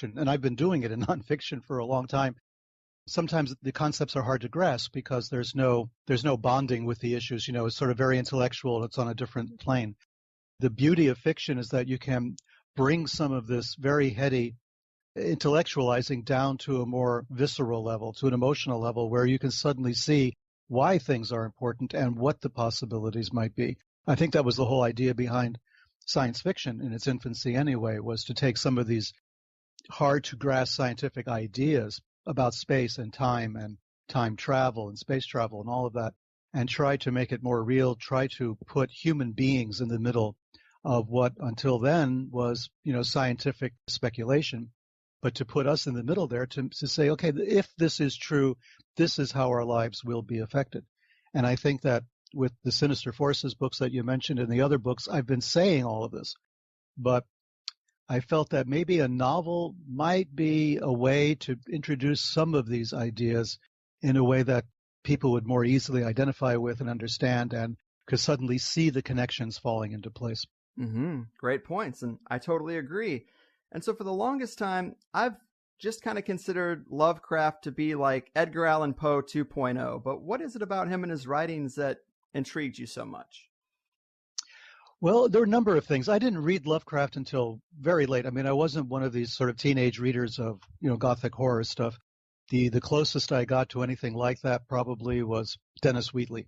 and I've been doing it in nonfiction for a long time. Sometimes the concepts are hard to grasp because there's no bonding with the issues. It's sort of very intellectual. It's on a different plane. The beauty of fiction is that you can bring some of this very heady intellectualizing down to a more visceral level, to an emotional level, where you can suddenly see why things are important and what the possibilities might be. I think that was the whole idea behind science fiction in its infancy anyway, was to take some of these hard to grasp scientific ideas about space and time travel and space travel and all of that, and try to make it more real, try to put human beings in the middle of what until then was, scientific speculation, but to put us in the middle there to say, okay, if this is true, this is how our lives will be affected. And I think that with the Sinister Forces books that you mentioned and the other books, I've been saying all of this, but I felt that maybe a novel might be a way to introduce some of these ideas in a way that people would more easily identify with and understand and could suddenly see the connections falling into place. Mm-hmm. Great points, and I totally agree. And so for the longest time, I've just kind of considered Lovecraft to be like Edgar Allan Poe 2.0. But what is it about him and his writings that intrigued you so much? Well, there are a number of things. I didn't read Lovecraft until very late. I mean, I wasn't one of these sort of teenage readers of, Gothic horror stuff. The closest I got to anything like that probably was Dennis Wheatley.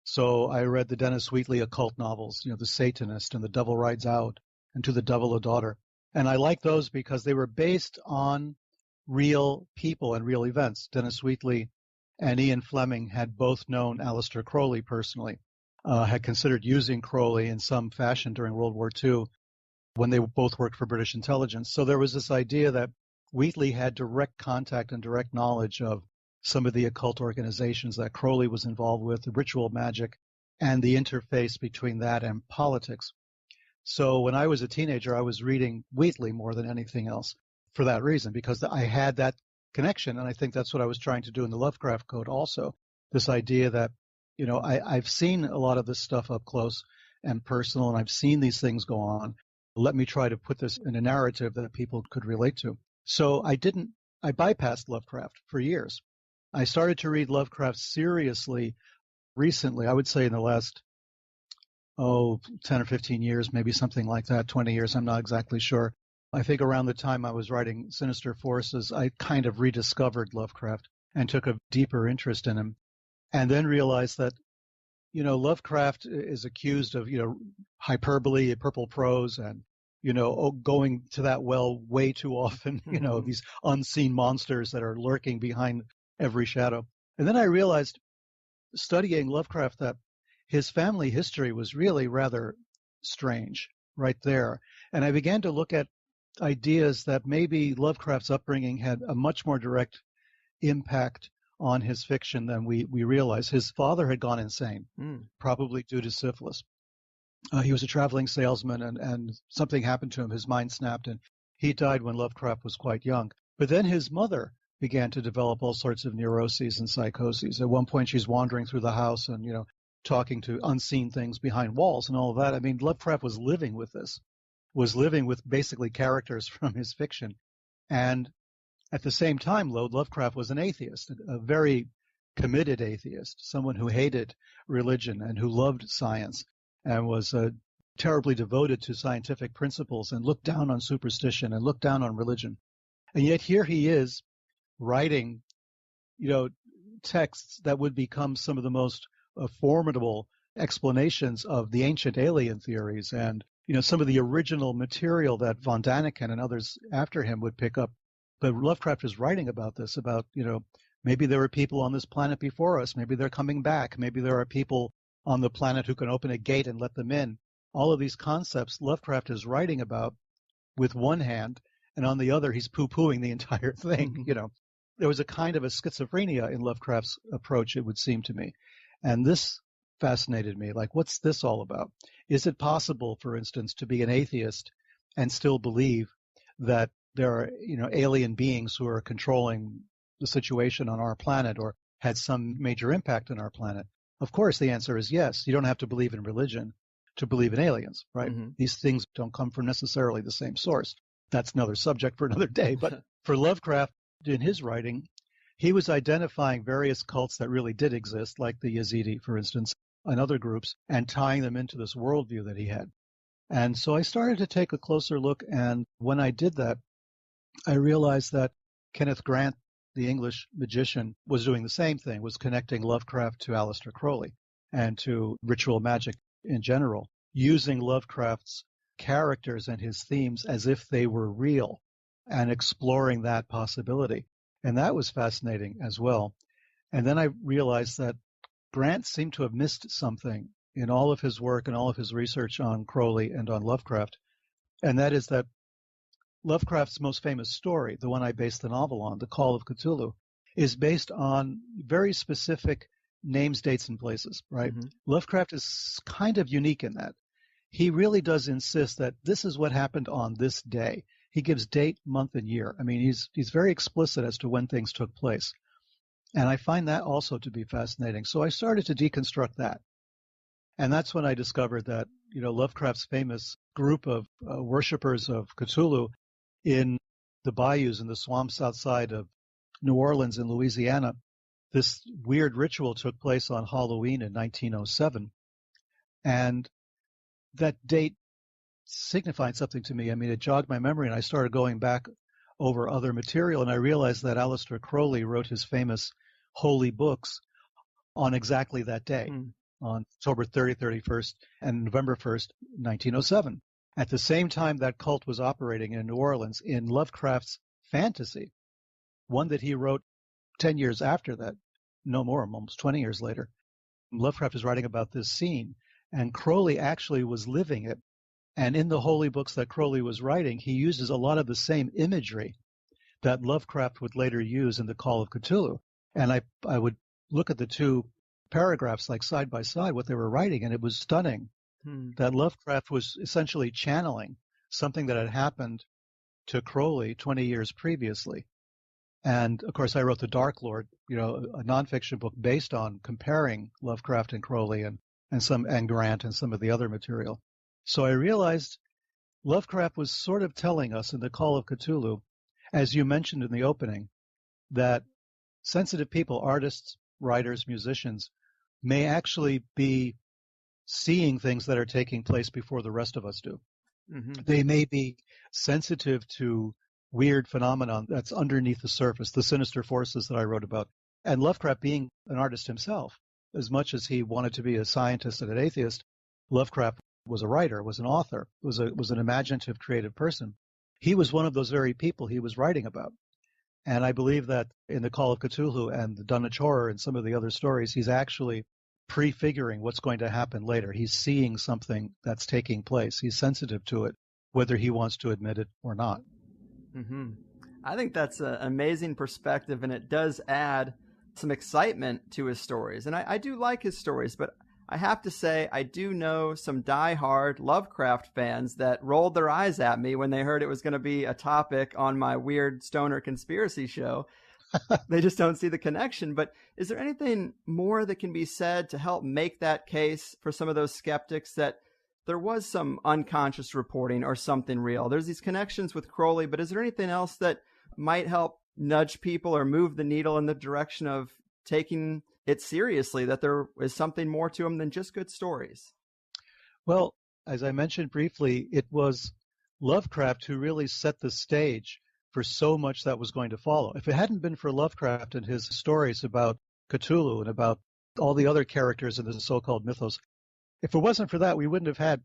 So I read the Dennis Wheatley occult novels, The Satanist and The Devil Rides Out and To the Devil a Daughter. And I like those because they were based on real people and real events. Dennis Wheatley and Ian Fleming had both known Aleister Crowley personally. Had considered using Crowley in some fashion during World War II when they both worked for British intelligence. So there was this idea that Wheatley had direct contact and direct knowledge of some of the occult organizations that Crowley was involved with, the ritual magic, and the interface between that and politics. So when I was a teenager, I was reading Wheatley more than anything else for that reason, because I had that connection, and I think that's what I was trying to do in the Lovecraft Code also, this idea that I've seen a lot of this stuff up close and personal, and I've seen these things go on. Let me try to put this in a narrative that people could relate to. So I bypassed Lovecraft for years. I started to read Lovecraft seriously recently, I would say in the last, 10 or 15 years, maybe something like that, 20 years, I'm not exactly sure. I think around the time I was writing Sinister Forces, I kind of rediscovered Lovecraft and took a deeper interest in him. And then realized that, Lovecraft is accused of, hyperbole, purple prose, and, going to that well way too often, these unseen monsters that are lurking behind every shadow. And then I realized, studying Lovecraft, that his family history was really rather strange right there. And I began to look at ideas that maybe Lovecraft's upbringing had a much more direct impact on his fiction than we realize. His father had gone insane, probably due to syphilis. He was a traveling salesman, and something happened to him. His mind snapped, and he died when Lovecraft was quite young. But then his mother began to develop all sorts of neuroses and psychoses. At one point, she's wandering through the house and, talking to unseen things behind walls and all of that. I mean, Lovecraft was living with this, was living with basically characters from his fiction. And at the same time, Lovecraft was an atheist, a very committed atheist, someone who hated religion and who loved science and was terribly devoted to scientific principles and looked down on superstition and looked down on religion. And yet here he is writing, texts that would become some of the most formidable explanations of the ancient alien theories and, some of the original material that von Daniken and others after him would pick up. But Lovecraft is writing about this, about, maybe there were people on this planet before us. Maybe they're coming back. Maybe there are people on the planet who can open a gate and let them in. All of these concepts Lovecraft is writing about with one hand, and on the other, he's poo-pooing the entire thing. There was a kind of a schizophrenia in Lovecraft's approach, it would seem to me. And this fascinated me. Like, what's this all about? Is it possible, for instance, to be an atheist and still believe that there are, alien beings who are controlling the situation on our planet or had some major impact on our planet? Of course, the answer is yes. You don't have to believe in religion to believe in aliens, right? Mm-hmm. These things don't come from necessarily the same source. that's another subject for another day. But for Lovecraft, in his writing, he was identifying various cults that really did exist, like the Yazidi, for instance, and other groups, and tying them into this worldview that he had. And so I started to take a closer look, and when I did that, I realized that Kenneth Grant, the English magician, was doing the same thing, was connecting Lovecraft to Aleister Crowley and to ritual magic in general, using Lovecraft's characters and his themes as if they were real and exploring that possibility. And that was fascinating as well. And then I realized that Grant seemed to have missed something in all of his work and all of his research on Crowley and on Lovecraft. And that is that Lovecraft's most famous story, the one I based the novel on, The Call of Cthulhu, is based on very specific names, dates, and places, right? Mm-hmm. Lovecraft is kind of unique in that. He really does insist that this is what happened on this day. He gives date, month, and year. I mean, he's very explicit as to when things took place. And I find that also to be fascinating. So I started to deconstruct that. And that's when I discovered that, Lovecraft's famous group of worshippers of Cthulhu in the bayous and the swamps outside of New Orleans in Louisiana, this weird ritual took place on Halloween in 1907. And that date signified something to me. I mean, it jogged my memory, and I started going back over other material, and I realized that Aleister Crowley wrote his famous holy books on exactly that day, on October 30th, 31st, and November 1st, 1907. At the same time that cult was operating in New Orleans, in Lovecraft's fantasy, one that he wrote 10 years after that, no more, almost 20 years later, Lovecraft is writing about this scene, and Crowley actually was living it. And in the holy books that Crowley was writing, he uses a lot of the same imagery that Lovecraft would later use in The Call of Cthulhu. And I would look at the two paragraphs like side by side, what they were writing, and it was stunning that Lovecraft was essentially channeling something that had happened to Crowley 20 years previously. And of course, I wrote The Dark Lord, a nonfiction book based on comparing Lovecraft and Crowley and Grant and some of the other material. So I realized Lovecraft was sort of telling us in The Call of Cthulhu, as you mentioned in the opening, that sensitive people, artists, writers, musicians, may actually be seeing things that are taking place before the rest of us do. Mm-hmm. They may be sensitive to weird phenomenon that's underneath the surface, the sinister forces that I wrote about. And Lovecraft, being an artist himself, as much as he wanted to be a scientist and an atheist, Lovecraft was a writer, was an author, was an imaginative, creative person. He was one of those very people he was writing about. And I believe that in The Call of Cthulhu and the Dunwich Horror and some of the other stories, he's actually prefiguring what's going to happen later. He's seeing something that's taking place. He's sensitive to it, whether he wants to admit it or not. Mm-hmm. I think that's an amazing perspective, and it does add some excitement to his stories. And I do like his stories, but I have to say I do know some diehard Lovecraft fans that rolled their eyes at me when they heard it was going to be a topic on my weird stoner conspiracy show. They just don't see the connection. But is there anything more that can be said to help make that case for some of those skeptics that there was some unconscious reporting or something real? There's these connections with Crowley, but is there anything else that might help nudge people or move the needle in the direction of taking it seriously, that there is something more to them than just good stories? Well, as I mentioned briefly, it was Lovecraft who really set the stage for so much that was going to follow. If it hadn't been for Lovecraft and his stories about Cthulhu and about all the other characters in the so-called mythos, if it wasn't for that, we wouldn't have had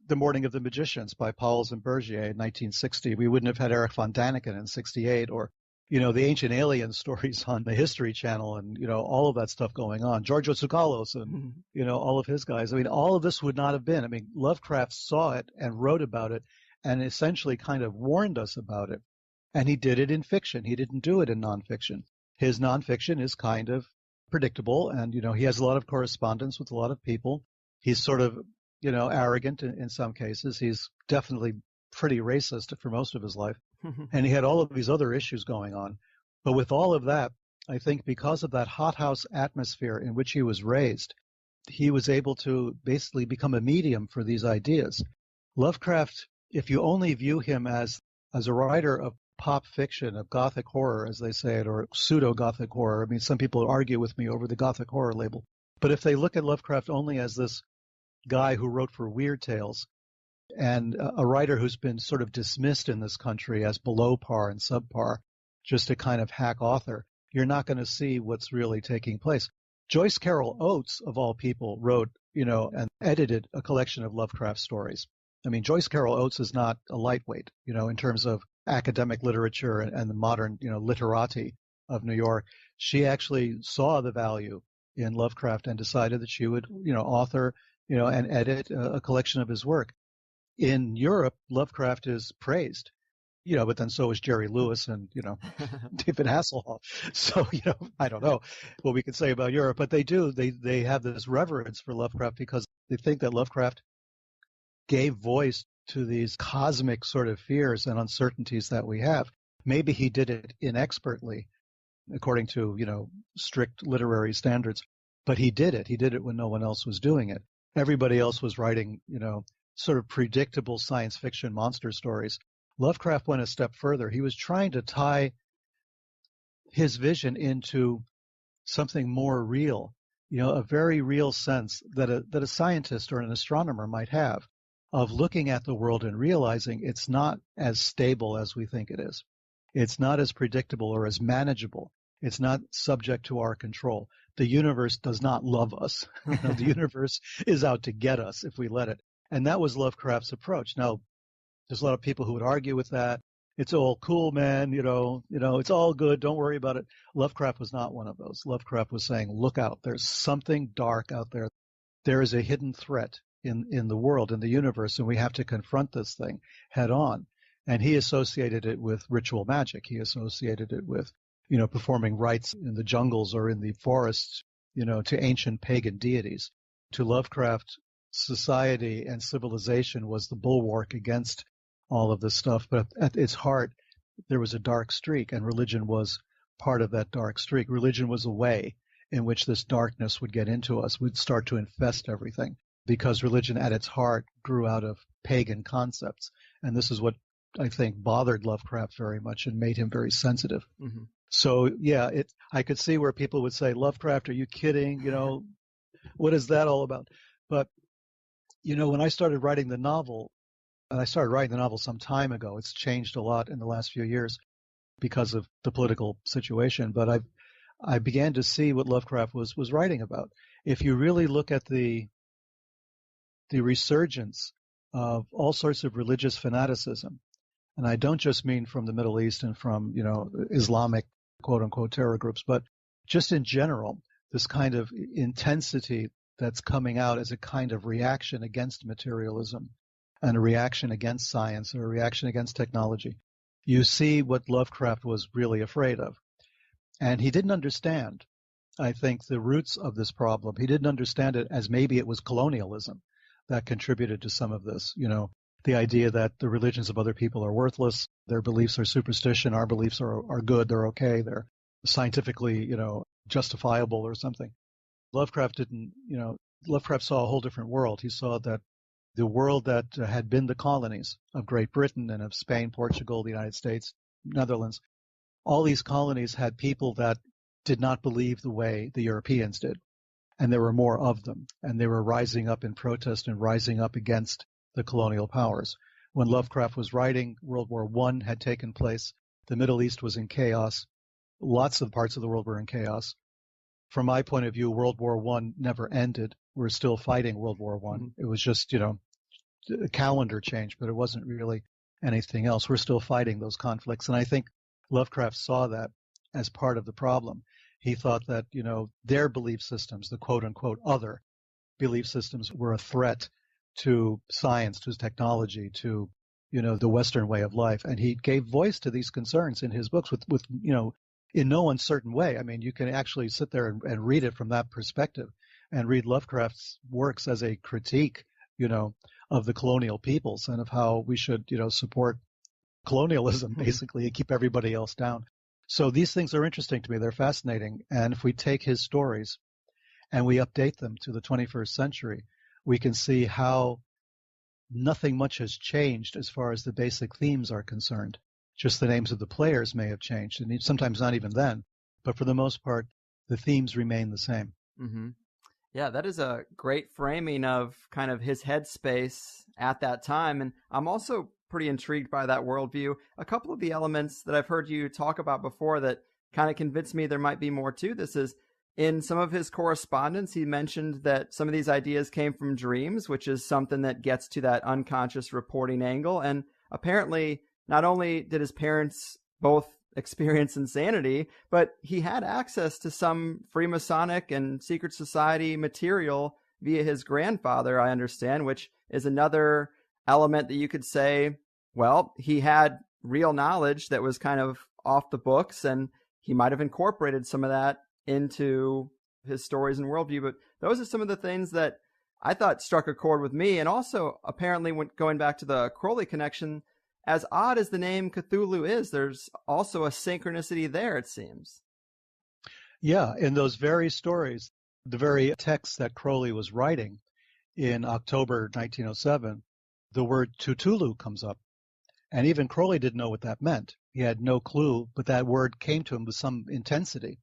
The Morning of the Magicians by Pauwels and Bergier in 1960. We wouldn't have had Eric von Daniken in 68, or the Ancient Alien stories on the History Channel, and all of that stuff going on. Georgios Tsoukalos and all of his guys. I mean, all of this would not have been. I mean, Lovecraft saw it and wrote about it and essentially kind of warned us about it. And he did it in fiction. He didn't do it in nonfiction. His nonfiction is kind of predictable, and he has a lot of correspondence with a lot of people. He's sort of arrogant in some cases. He's definitely pretty racist for most of his life. And he had all of these other issues going on. But with all of that, I think because of that hothouse atmosphere in which he was raised, he was able to basically become a medium for these ideas. Lovecraft, if you only view him as as a writer of pop fiction, of Gothic horror, as they say it, or pseudo-Gothic horror. I mean, some people argue with me over the Gothic horror label. But if they look at Lovecraft only as this guy who wrote for Weird Tales and a writer who's been sort of dismissed in this country as below par and subpar, just a kind of hack author, you're not going to see what's really taking place. Joyce Carol Oates, of all people, wrote, and edited a collection of Lovecraft stories. I mean, Joyce Carol Oates is not a lightweight, in terms of academic literature and the modern, literati of New York. She actually saw the value in Lovecraft and decided that she would, author, and edit a collection of his work. In Europe, Lovecraft is praised, but then so is Jerry Lewis and, David Hasselhoff. So, I don't know what we could say about Europe, but they do. They have this reverence for Lovecraft because they think that Lovecraft gave voice to these cosmic sort of fears and uncertainties that we have. Maybe he did it inexpertly, according to, strict literary standards, but he did it. He did it when no one else was doing it. Everybody else was writing, sort of predictable science fiction monster stories. Lovecraft went a step further. He was trying to tie his vision into something more real, a very real sense that a scientist or an astronomer might have of looking at the world and realizing it's not as stable as we think it is. It's not as predictable or as manageable. It's not subject to our control. The universe does not love us. The universe is out to get us if we let it. And that was Lovecraft's approach. Now, there's a lot of people who would argue with that. It's all cool, man. It's all good. Don't worry about it. Lovecraft was not one of those. Lovecraft was saying, look out. There's something dark out there. There is a hidden threat in the world, in the universe, and we have to confront this thing head on. And he associated it with ritual magic. He associated it with, performing rites in the jungles or in the forests, to ancient pagan deities. To Lovecraft, society and civilization was the bulwark against all of this stuff. But at its heart, there was a dark streak, and religion was part of that dark streak. Religion was a way in which this darkness would get into us, would start to infest everything, because religion at its heart grew out of pagan concepts. And this is what I think bothered Lovecraft very much and made him very sensitive. Mm-hmm. So, yeah, I could see where people would say, Lovecraft, are you kidding? What is that all about? But, when I started writing the novel, and I started writing the novel some time ago, it's changed a lot in the last few years because of the political situation, but I began to see what Lovecraft was writing about. If you really look at the resurgence of all sorts of religious fanaticism, and I don't just mean from the Middle East and from, Islamic quote-unquote terror groups, but just in general, this kind of intensity that's coming out as a kind of reaction against materialism and a reaction against science and a reaction against technology. You see what Lovecraft was really afraid of. And he didn't understand, I think, the roots of this problem. He didn't understand it as maybe it was colonialism that contributed to some of this, the idea that the religions of other people are worthless, their beliefs are superstition, our beliefs are good, they're okay, they're scientifically, justifiable or something. Lovecraft saw a whole different world. He saw that the world that had been the colonies of Great Britain and of Spain, Portugal, the United States, Netherlands, all these colonies had people that did not believe the way the Europeans did. And there were more of them. And they were rising up in protest and rising up against the colonial powers. When Lovecraft was writing, World War I had taken place. The Middle East was in chaos. Lots of parts of the world were in chaos. From my point of view, World War I never ended. We're still fighting World War I. Mm-hmm. It was just, a calendar change, but it wasn't really anything else. We're still fighting those conflicts. And I think Lovecraft saw that as part of the problem. He thought that, their belief systems, the quote-unquote other belief systems, were a threat to science, to technology, to, the Western way of life. And he gave voice to these concerns in his books with in no uncertain way. I mean, you can actually sit there and read it from that perspective and read Lovecraft's works as a critique, of the colonial peoples and of how we should, support colonialism, basically, and keep everybody else down. So these things are interesting to me. They're fascinating. And if we take his stories and we update them to the 21st century, we can see how nothing much has changed as far as the basic themes are concerned. Just the names of the players may have changed, and sometimes not even then. But for the most part, the themes remain the same. Mm-hmm. Yeah, that is a great framing of kind of his headspace at that time. And I'm also pretty intrigued by that worldview. A couple of the elements that I've heard you talk about before that kind of convinced me there might be more to this is in some of his correspondence, he mentioned that some of these ideas came from dreams, which is something that gets to that unconscious reporting angle. And apparently, not only did his parents both experience insanity, but he had access to some Freemasonic and secret society material via his grandfather, I understand, which is another element that you could say, well, he had real knowledge that was kind of off the books, and he might have incorporated some of that into his stories and worldview. But those are some of the things that I thought struck a chord with me. And also, apparently, when going back to the Crowley connection, as odd as the name Cthulhu is, there's also a synchronicity there, it seems. Yeah, in those very stories, the very text that Crowley was writing in October 1907, the word Cthulhu comes up. And even Crowley didn't know what that meant. He had no clue, but that word came to him with some intensity.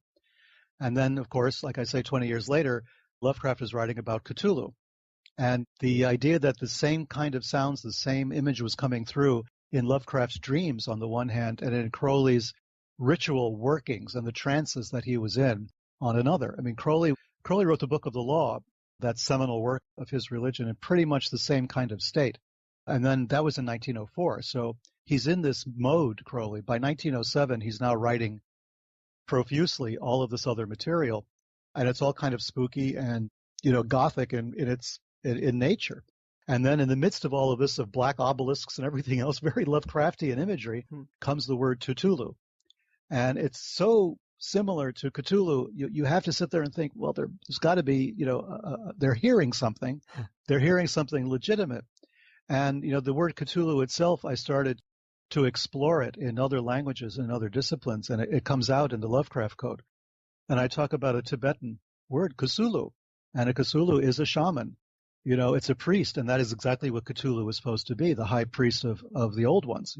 And then, of course, like I say, 20 years later, Lovecraft is writing about Cthulhu. And the idea that the same kind of sounds, the same image was coming through in Lovecraft's dreams on the one hand, and in Crowley's ritual workings and the trances that he was in on another. I mean, Crowley wrote the Book of the Law, that seminal work of his religion, in pretty much the same kind of state. And then that was in 1904. So he's in this mode, Crowley. By 1907, he's now writing profusely all of this other material, and it's all kind of spooky and, Gothic in nature. And then in the midst of all of this, of black obelisks and everything else, very Lovecraftian imagery, comes the word Cthulhu. And it's so similar to Cthulhu, you have to sit there and think, well, there's got to be, they're hearing something. They're hearing something legitimate. And, the word Cthulhu itself, I started to explore it in other languages and other disciplines, and it comes out in the Lovecraft Code. And I talk about a Tibetan word, Cthulhu, and a Cthulhu is a shaman. It's a priest, and that is exactly what Cthulhu was supposed to be, the high priest of the old ones,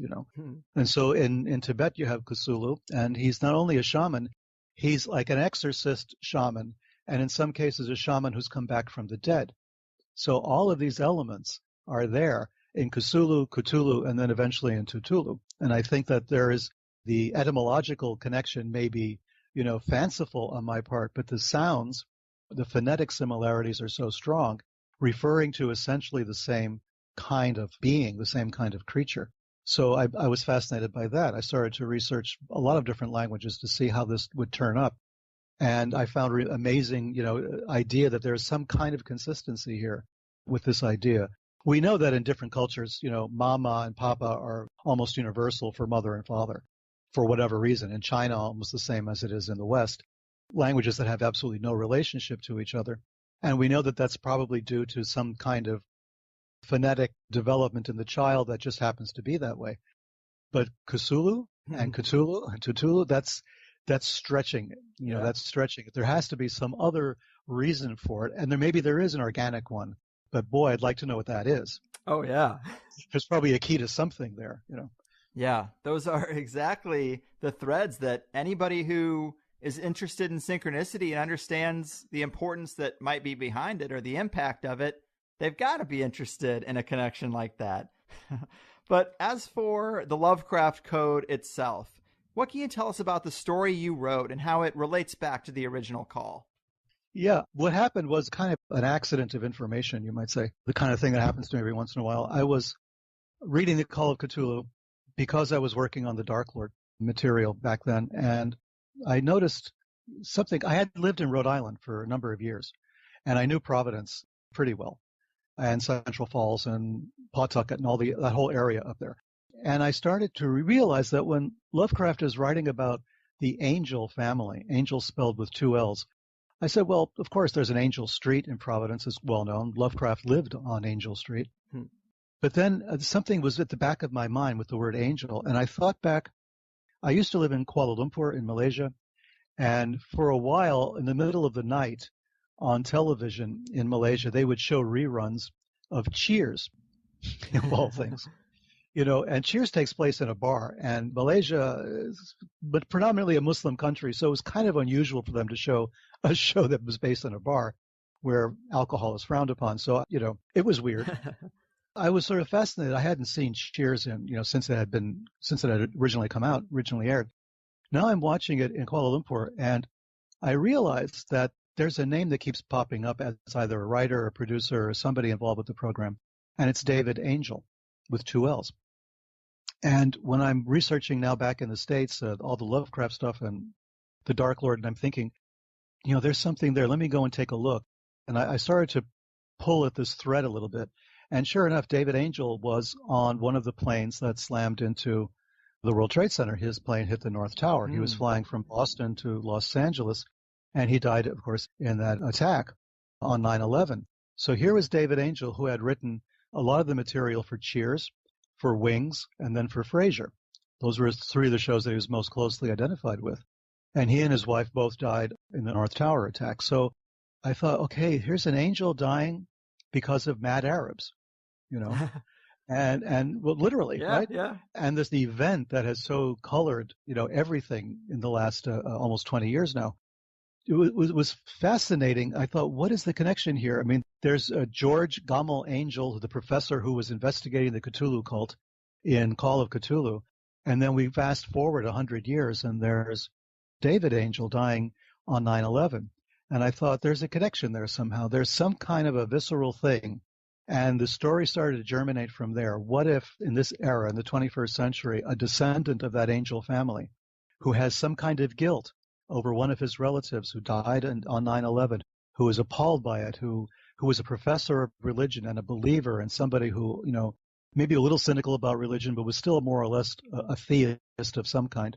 And so in Tibet you have Cthulhu, and he's not only a shaman, he's like an exorcist shaman, and in some cases a shaman who's come back from the dead. So all of these elements are there in Cthulhu, and then eventually in Cthulhu. And I think that there is the etymological connection may be, fanciful on my part, but the sounds, the phonetic similarities are so strong, referring to essentially the same kind of being, the same kind of creature. So I was fascinated by that. I started to research a lot of different languages to see how this would turn up. And I found amazing, idea that there's some kind of consistency here with this idea. We know that in different cultures, mama and papa are almost universal for mother and father for whatever reason. In China, almost the same as it is in the West. Languages that have absolutely no relationship to each other. And we know that that's probably due to some kind of phonetic development in the child that just happens to be that way. But Cthulhu and Cthulhu, that's stretching it. That's stretching it. There has to be some other reason for it. And maybe there is an organic one. But boy, I'd like to know what that is. Oh, yeah. There's probably a key to something there, Yeah, those are exactly the threads that anybody who is interested in synchronicity and understands the importance that might be behind it or the impact of it, they've got to be interested in a connection like that. But as for the Lovecraft Code itself, what can you tell us about the story you wrote and how it relates back to the original call? Yeah, what happened was kind of an accident of information, you might say, the kind of thing that happens to me every once in a while. I was reading the Call of Cthulhu because I was working on the Dark Lord material back then, and I noticed something. I had lived in Rhode Island for a number of years, and I knew Providence pretty well, and Central Falls and Pawtucket and that whole area up there. And I started to realize that when Lovecraft is writing about the Angel family, Angel spelled with two L's, I said, well, of course, there's an Angel Street in Providence, it's well known. Lovecraft lived on Angel Street. But then something was at the back of my mind with the word angel, and I thought back. I used to live in Kuala Lumpur in Malaysia, and for a while, in the middle of the night on television in Malaysia, they would show reruns of Cheers, of all things. And Cheers takes place in a bar, and Malaysia is but predominantly a Muslim country, so it was kind of unusual for them to show a show that was based in a bar where alcohol is frowned upon. So, it was weird. I was sort of fascinated. I hadn't seen Cheers since it had originally aired. Now I'm watching it in Kuala Lumpur, and I realized that there's a name that keeps popping up as either a writer or producer or somebody involved with the program, and it's David Angel with 2 L's. And when I'm researching now back in the States, all the Lovecraft stuff and the Dark Lord, and I'm thinking, there's something there. Let me go and take a look. And I started to pull at this thread a little bit. And sure enough, David Angel was on one of the planes that slammed into the World Trade Center. His plane hit the North Tower. He was flying from Boston to Los Angeles, and he died, of course, in that attack on 9/11. So here was David Angel, who had written a lot of the material for Cheers, for Wings, and then for Frasier. Those were 3 of the shows that he was most closely identified with. And he and his wife both died in the North Tower attack. So I thought, okay, here's an angel dying because of mad Arabs, and well, literally, Yeah, right? yeah. And this event that has so colored, everything in the last almost 20 years now. It was fascinating. I thought, what is the connection here? I mean, there's George Gamal Angel, the professor who was investigating the Cthulhu cult in Call of Cthulhu. And then we fast forward 100 years, and there's David Angel dying on 9/11. And I thought, there's a connection there somehow. There's some kind of a visceral thing. And the story started to germinate from there. What if, in this era, in the 21st century, a descendant of that Angel family who has some kind of guilt over one of his relatives who died on 9/11, who was appalled by it, who was a professor of religion and a believer and somebody who, maybe a little cynical about religion, but was still more or less a theist of some kind,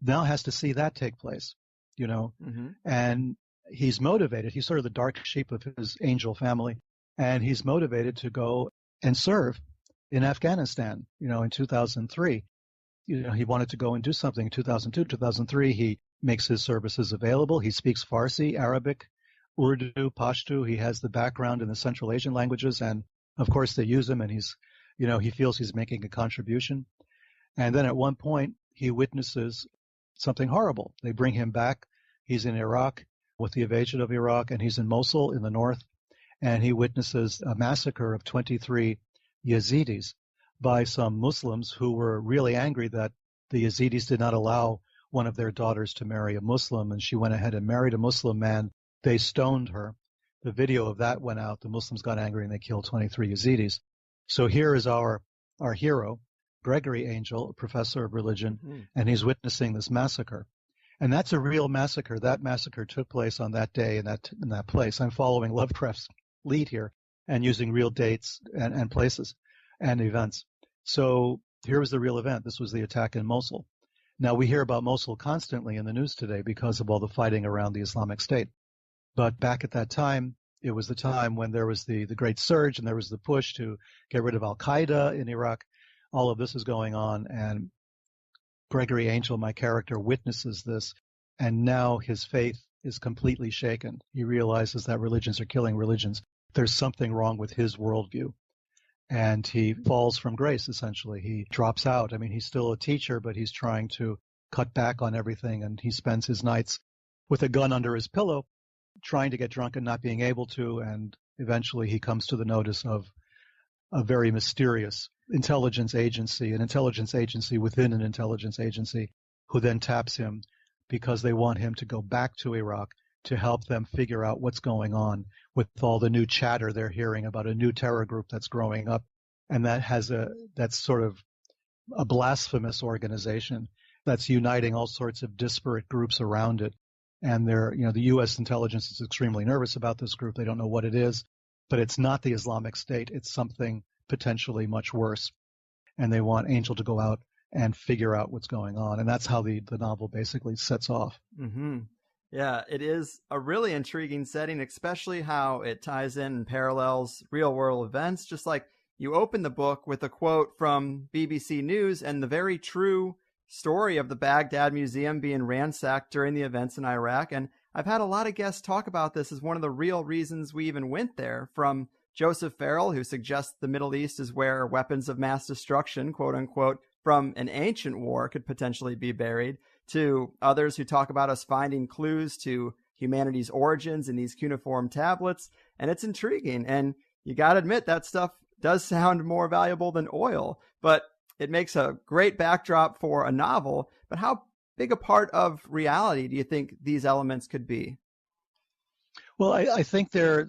now has to see that take place, and he's motivated. He's sort of the dark sheep of his angel family, and he's motivated to go and serve in Afghanistan, in 2003. He wanted to go and do something in 2002, 2003. He makes his services available. He speaks Farsi, Arabic, Urdu, Pashto. He has the background in the Central Asian languages, and of course they use him, and he feels he's making a contribution. And then at one point, he witnesses something horrible. They bring him back. He's in Iraq with the invasion of Iraq, and he's in Mosul in the north, and he witnesses a massacre of 23 Yazidis by some Muslims who were really angry that the Yazidis did not allow one of their daughters to marry a Muslim, and she went ahead and married a Muslim man. They stoned her. The video of that went out. The Muslims got angry, and they killed 23 Yazidis. So here is our hero, Gregory Angel, a professor of religion, and he's witnessing this massacre. And that's a real massacre. That massacre took place on that day in that place. I'm following Lovecraft's lead here and using real dates and places and events. So here was the real event. This was the attack in Mosul. Now, we hear about Mosul constantly in the news today because of all the fighting around the Islamic State. But back at that time, it was the time when there was the great surge, and there was the push to get rid of al-Qaeda in Iraq. All of this is going on, and Gregory Angel, my character, witnesses this, and now his faith is completely shaken. He realizes that religions are killing religions. There's something wrong with his worldview. And he falls from grace, essentially. He drops out. I mean, he's still a teacher, but he's trying to cut back on everything, and he spends his nights with a gun under his pillow, trying to get drunk and not being able to, and eventually he comes to the notice of a very mysterious intelligence agency, an intelligence agency within an intelligence agency, who then taps him because they want him to go back to Iraq to help them figure out what's going on with all the new chatter they're hearing about a new terror group that's growing up, and that's sort of a blasphemous organization that's uniting all sorts of disparate groups around it. And the U.S. intelligence is extremely nervous about this group. They don't know what it is, but it's not the Islamic State. It's something potentially much worse. And they want Angel to go out and figure out what's going on. And that's how the novel basically sets off. Mm-hmm. Yeah, it is a really intriguing setting, especially how it ties in and parallels real-world events. Just like you open the book with a quote from BBC News and the very true story of the Baghdad Museum being ransacked during the events in Iraq. And I've had a lot of guests talk about this as one of the real reasons we even went there, from Joseph Farrell, who suggests the Middle East is where weapons of mass destruction, quote unquote, from an ancient war could potentially be buried, to others who talk about us finding clues to humanity's origins in these cuneiform tablets. And it's intriguing. And you got to admit that stuff does sound more valuable than oil, but it makes a great backdrop for a novel. But how big a part of reality do you think these elements could be? Well, I think they're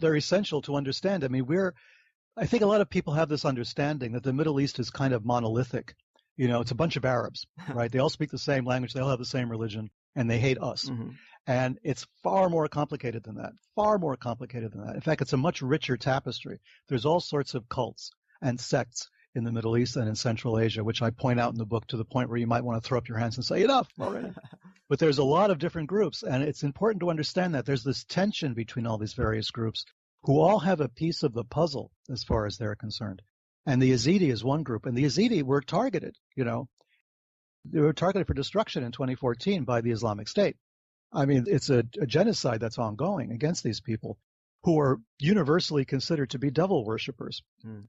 essential to understand. I mean, I think a lot of people have this understanding that the Middle East is kind of monolithic. It's a bunch of Arabs, right? They all speak the same language, they all have the same religion, and they hate us. Mm-hmm. And it's far more complicated than that, far more complicated than that. In fact, it's a much richer tapestry. There's all sorts of cults and sects in the Middle East and in Central Asia, which I point out in the book to the point where you might want to throw up your hands and say, enough already. But there's a lot of different groups, and it's important to understand that there's this tension between all these various groups who all have a piece of the puzzle as far as they're concerned. And the Yazidi is one group, and the Yazidi were targeted, They were targeted for destruction in 2014 by the Islamic State. I mean, it's a genocide that's ongoing against these people who are universally considered to be devil worshippers. Mm.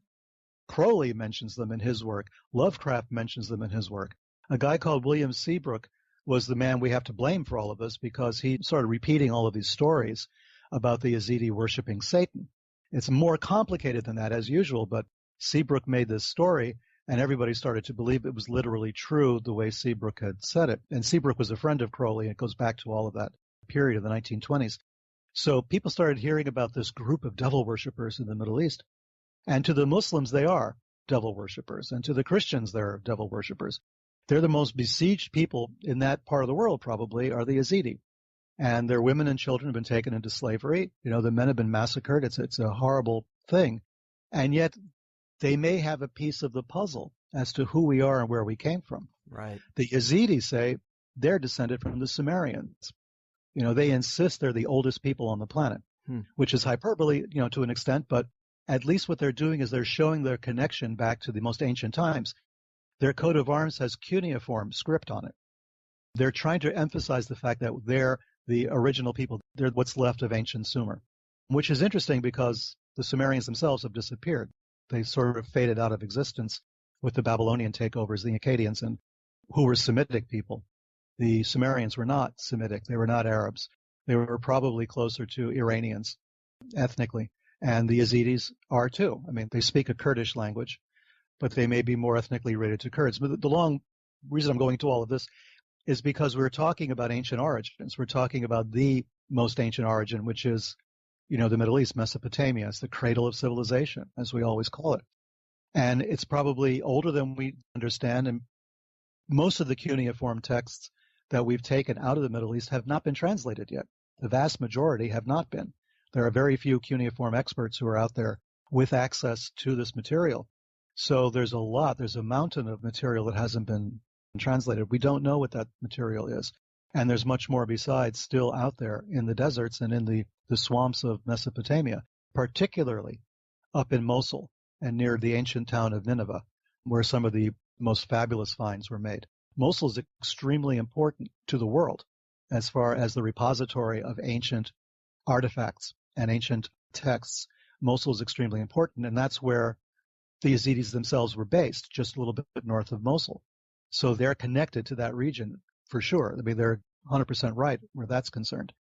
Crowley mentions them in his work. Lovecraft mentions them in his work. A guy called William Seabrook was the man we have to blame for all of this because he started repeating all of these stories about the Yazidi worshiping Satan. It's more complicated than that, as usual, but Seabrook made this story, and everybody started to believe it was literally true the way Seabrook had said it. And Seabrook was a friend of Crowley. It goes back to all of that period of the 1920s. So people started hearing about this group of devil worshippers in the Middle East. And to the Muslims, they are devil worshippers. And to the Christians, they're devil worshippers. They're the most besieged people in that part of the world, probably, are the Yazidi. And their women and children have been taken into slavery. The men have been massacred. It's a horrible thing. And yet they may have a piece of the puzzle as to who we are and where we came from. Right. The Yazidi say they're descended from the Sumerians. They insist they're the oldest people on the planet, which is hyperbole, to an extent, but at least what they're doing is they're showing their connection back to the most ancient times. Their coat of arms has cuneiform script on it. They're trying to emphasize the fact that they're the original people. They're what's left of ancient Sumer, which is interesting because the Sumerians themselves have disappeared. They sort of faded out of existence with the Babylonian takeovers, the Akkadians, and who were Semitic people. The Sumerians were not Semitic. They were not Arabs. They were probably closer to Iranians ethnically. And the Yazidis are too. I mean, they speak a Kurdish language, but they may be more ethnically related to Kurds. But the long reason I'm going to all of this is because we're talking about ancient origins. We're talking about the most ancient origin, which is, the Middle East, Mesopotamia. It's the cradle of civilization, as we always call it. And it's probably older than we understand. And most of the cuneiform texts that we've taken out of the Middle East have not been translated yet. The vast majority have not been. There are very few cuneiform experts who are out there with access to this material. So there's a mountain of material that hasn't been translated. We don't know what that material is. And there's much more besides still out there in the deserts and in the swamps of Mesopotamia, particularly up in Mosul and near the ancient town of Nineveh, where some of the most fabulous finds were made. Mosul is extremely important to the world as far as the repository of ancient artifacts and ancient texts. Mosul is extremely important, and that's where the Yazidis themselves were based, just a little bit north of Mosul. So they're connected to that region for sure. I mean, they're 100% right where that's concerned.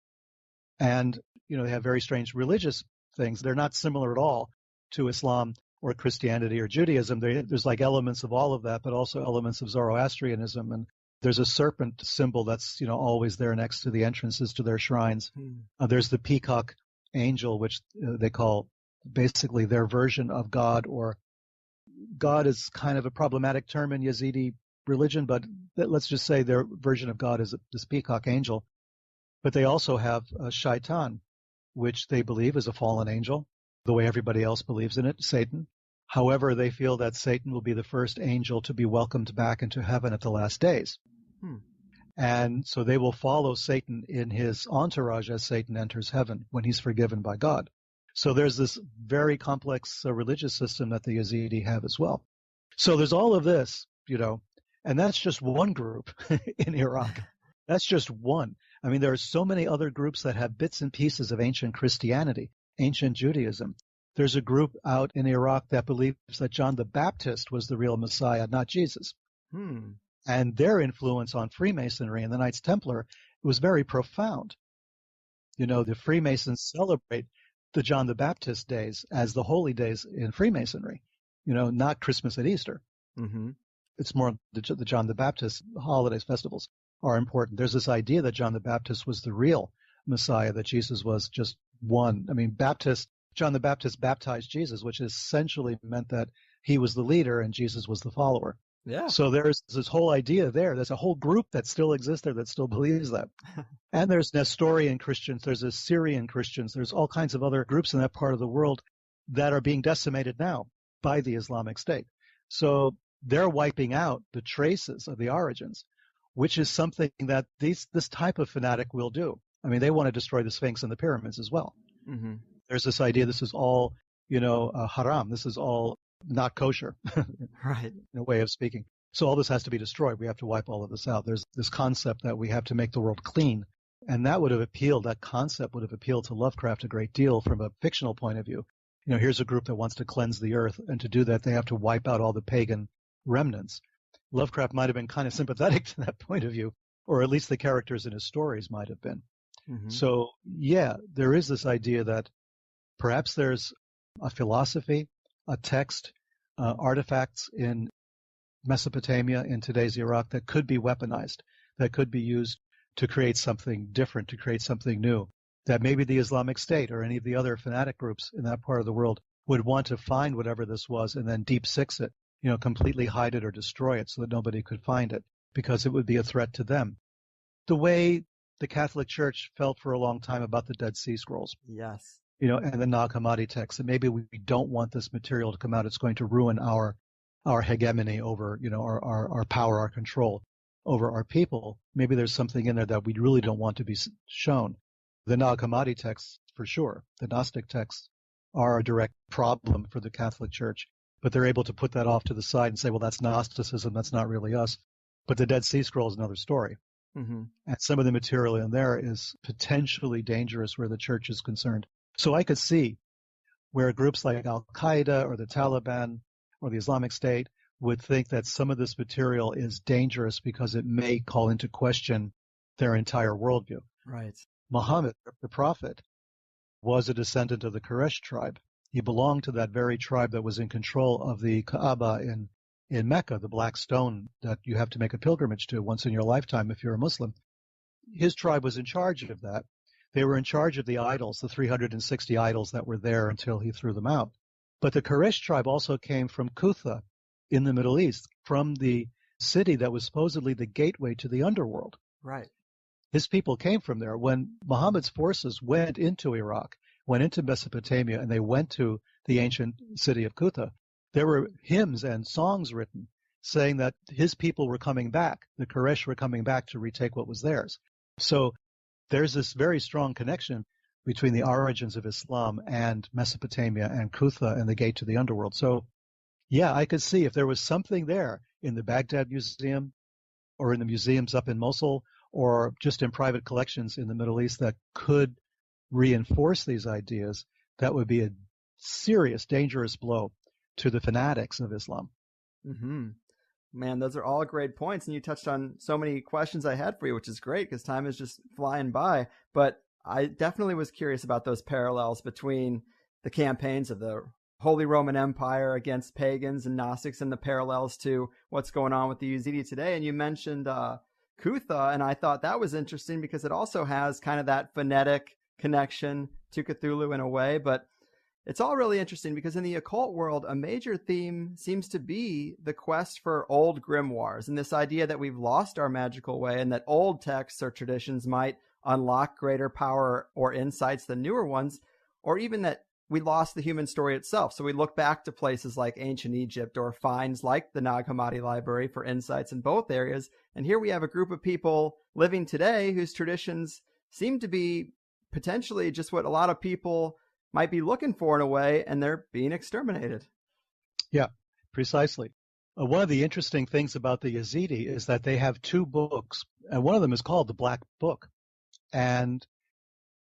And, they have very strange religious things. They're not similar at all to Islam or Christianity or Judaism. There's like elements of all of that, but also elements of Zoroastrianism. And there's a serpent symbol that's, always there next to the entrances to their shrines. There's the peacock angel, which they call basically their version of God, or God is kind of a problematic term in Yazidi religion, but let's just say their version of God is this peacock angel. But they also have a shaitan, which they believe is a fallen angel, the way everybody else believes in it, Satan. However, they feel that Satan will be the first angel to be welcomed back into heaven at the last days. And so they will follow Satan in his entourage as Satan enters heaven when he's forgiven by God. So there's this very complex religious system that the Yazidi have as well. So there's all of this, and that's just one group in Iraq. That's just one. I mean, there are so many other groups that have bits and pieces of ancient Christianity, ancient Judaism. There's a group out in Iraq that believes that John the Baptist was the real Messiah, not Jesus. And their influence on Freemasonry and the Knights Templar was very profound. The Freemasons celebrate the John the Baptist days as the holy days in Freemasonry, not Christmas and Easter. It's more the John the Baptist holidays, festivals are important. There's this idea that John the Baptist was the real Messiah, that Jesus was just one. I mean, John the Baptist baptized Jesus, which essentially meant that he was the leader and Jesus was the follower. Yeah. So there's this whole idea there. There's a whole group that still exists there that still believes that. And there's Nestorian Christians, there's Assyrian Christians, there's all kinds of other groups in that part of the world that are being decimated now by the Islamic State. So they're wiping out the traces of the origins, which is something that this type of fanatic will do. I mean, they want to destroy the Sphinx and the pyramids as well. There's this idea this is all, haram. This is all not kosher, right? In a way of speaking. So all this has to be destroyed. We have to wipe all of this out. There's this concept that we have to make the world clean. And that concept would have appealed to Lovecraft a great deal from a fictional point of view. Here's a group that wants to cleanse the earth, and to do that, they have to wipe out all the pagan remnants. Lovecraft might have been kind of sympathetic to that point of view, or at least the characters in his stories might have been. So, yeah, there is this idea that perhaps there's a philosophy, a text, artifacts in Mesopotamia, in today's Iraq, that could be weaponized, that could be used to create something different, to create something new, that maybe the Islamic State or any of the other fanatic groups in that part of the world would want to find whatever this was and then deep six it, completely hide it or destroy it so that nobody could find it, because it would be a threat to them. The way the Catholic Church felt for a long time about the Dead Sea Scrolls. Yes. And the Nag Hammadi text, and maybe we don't want this material to come out. It's going to ruin our hegemony over, our power, our control over our people. Maybe there's something in there that we really don't want to be shown. The Nag Hammadi texts, for sure, the Gnostic texts, are a direct problem for the Catholic Church, but they're able to put that off to the side and say, well, that's Gnosticism, that's not really us. But the Dead Sea Scroll is another story. And some of the material in there is potentially dangerous where the church is concerned. So I could see where groups like Al-Qaeda or the Taliban or the Islamic State would think that some of this material is dangerous because it may call into question their entire worldview. Right. Muhammad, the prophet, was a descendant of the Quraysh tribe. He belonged to that very tribe that was in control of the Kaaba in Mecca, the black stone that you have to make a pilgrimage to once in your lifetime if you're a Muslim. His tribe was in charge of that. They were in charge of the idols, the 360 idols that were there until he threw them out. But the Quraysh tribe also came from Kutha in the Middle East, from the city that was supposedly the gateway to the underworld. Right. His people came from there. When Muhammad's forces went into Iraq, went into Mesopotamia, and they went to the ancient city of Kutha, there were hymns and songs written saying that his people were coming back. The Quraysh were coming back to retake what was theirs. So there's this very strong connection between the origins of Islam and Mesopotamia and Kutha and the gate to the underworld. So, yeah, I could see if there was something there in the Baghdad Museum or in the museums up in Mosul or just in private collections in the Middle East that could reinforce these ideas, that would be a serious, dangerous blow to the fanatics of Islam. Man, those are all great points. And you touched on so many questions I had for you, which is great because time is just flying by. But I definitely was curious about those parallels between the campaigns of the Holy Roman Empire against pagans and Gnostics and the parallels to what's going on with the Yazidi today. And you mentioned Kutha, and I thought that was interesting because it also has kind of that phonetic connection to Cthulhu in a way. But it's all really interesting because in the occult world, a major theme seems to be the quest for old grimoires and this idea that we've lost our magical way and that old texts or traditions might unlock greater power or insights than newer ones, or even that we lost the human story itself. So we look back to places like ancient Egypt or finds like the Nag Hammadi Library for insights in both areas. And here we have a group of people living today whose traditions seem to be potentially just what a lot of people might be looking for in a way, and they're being exterminated. Yeah, precisely. One of the interesting things about the Yazidi is that they have two books, and one of them is called the Black Book. And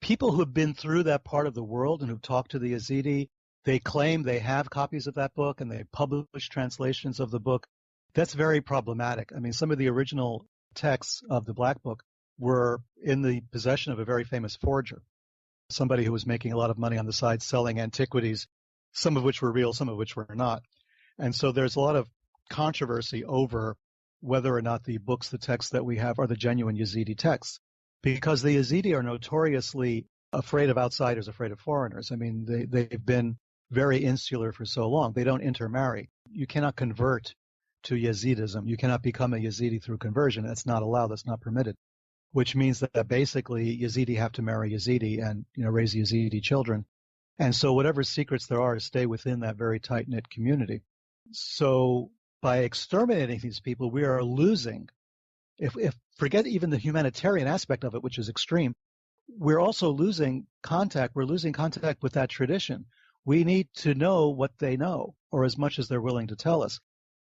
people who have been through that part of the world and who've talked to the Yazidi They claim they have copies of that book and they publish translations of the book. That's very problematic. I mean, some of the original texts of the Black Book were in the possession of a very famous forger, somebody who was making a lot of money on the side selling antiquities, some of which were real, some of which were not. And so there's a lot of controversy over whether or not the books, the texts that we have are the genuine Yazidi texts, because the Yazidi are notoriously afraid of outsiders, afraid of foreigners. I mean, they've been very insular for so long. They don't intermarry. You cannot convert to Yazidism. You cannot become a Yazidi through conversion. That's not allowed. That's not permitted, which means that basically Yazidi have to marry Yazidi and, raise Yazidi children. And so whatever secrets there are stay within that very tight-knit community. So by exterminating these people, we are losing, if forget even the humanitarian aspect of it, which is extreme, we're also losing contact. We're losing contact with that tradition. We need to know what they know, or as much as they're willing to tell us.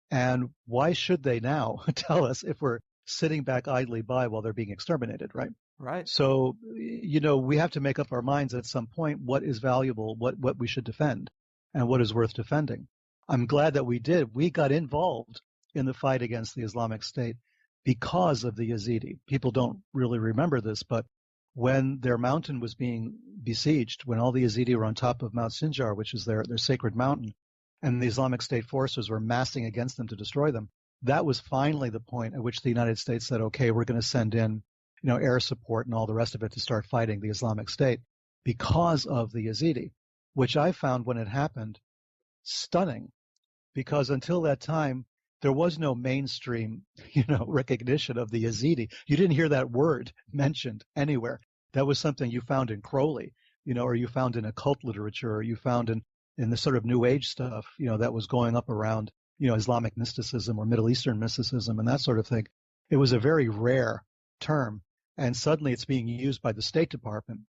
And why should they now tell us if we're sitting back idly by while they're being exterminated, right? Right. So, we have to make up our minds at some point what is valuable, what we should defend, and what is worth defending. I'm glad that we did. We got involved in the fight against the Islamic State because of the Yazidi. People don't really remember this, but when their mountain was being besieged, when all the Yazidi were on top of Mount Sinjar, which is their sacred mountain, and the Islamic State forces were massing against them to destroy them, that was finally the point at which the United States said, okay, we're going to send in, air support and all the rest of it to start fighting the Islamic State because of the Yazidi, which I found when it happened stunning, because until that time, there was no mainstream, recognition of the Yazidi. You didn't hear that word mentioned anywhere. That was something you found in Crowley, or you found in occult literature, or you found in the sort of New Age stuff, that was going up around, Islamic mysticism or Middle Eastern mysticism and that sort of thing. It was a very rare term, and suddenly it's being used by the State Department,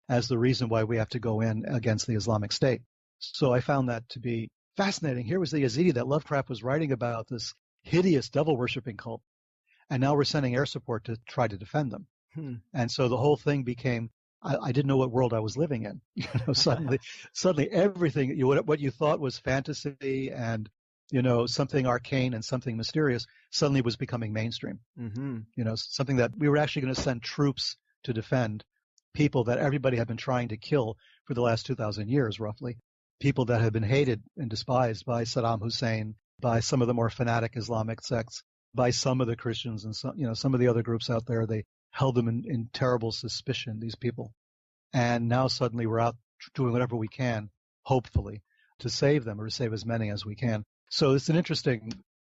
as the reason why we have to go in against the Islamic State. So I found that to be fascinating. Here was the Yazidi that Lovecraft was writing about, this hideous devil-worshipping cult, and now we're sending air support to try to defend them. And so the whole thing became, I didn't know what world I was living in. Suddenly everything, what you thought was fantasy and, something arcane and something mysterious suddenly was becoming mainstream. Something that we were actually going to send troops to defend, people that everybody had been trying to kill for the last 2,000 years, roughly. People that had been hated and despised by Saddam Hussein, by some of the more fanatic Islamic sects, by some of the Christians and some of the other groups out there. They held them in terrible suspicion, these people. And now suddenly we're out doing whatever we can, hopefully, to save them or to save as many as we can. So it's an interesting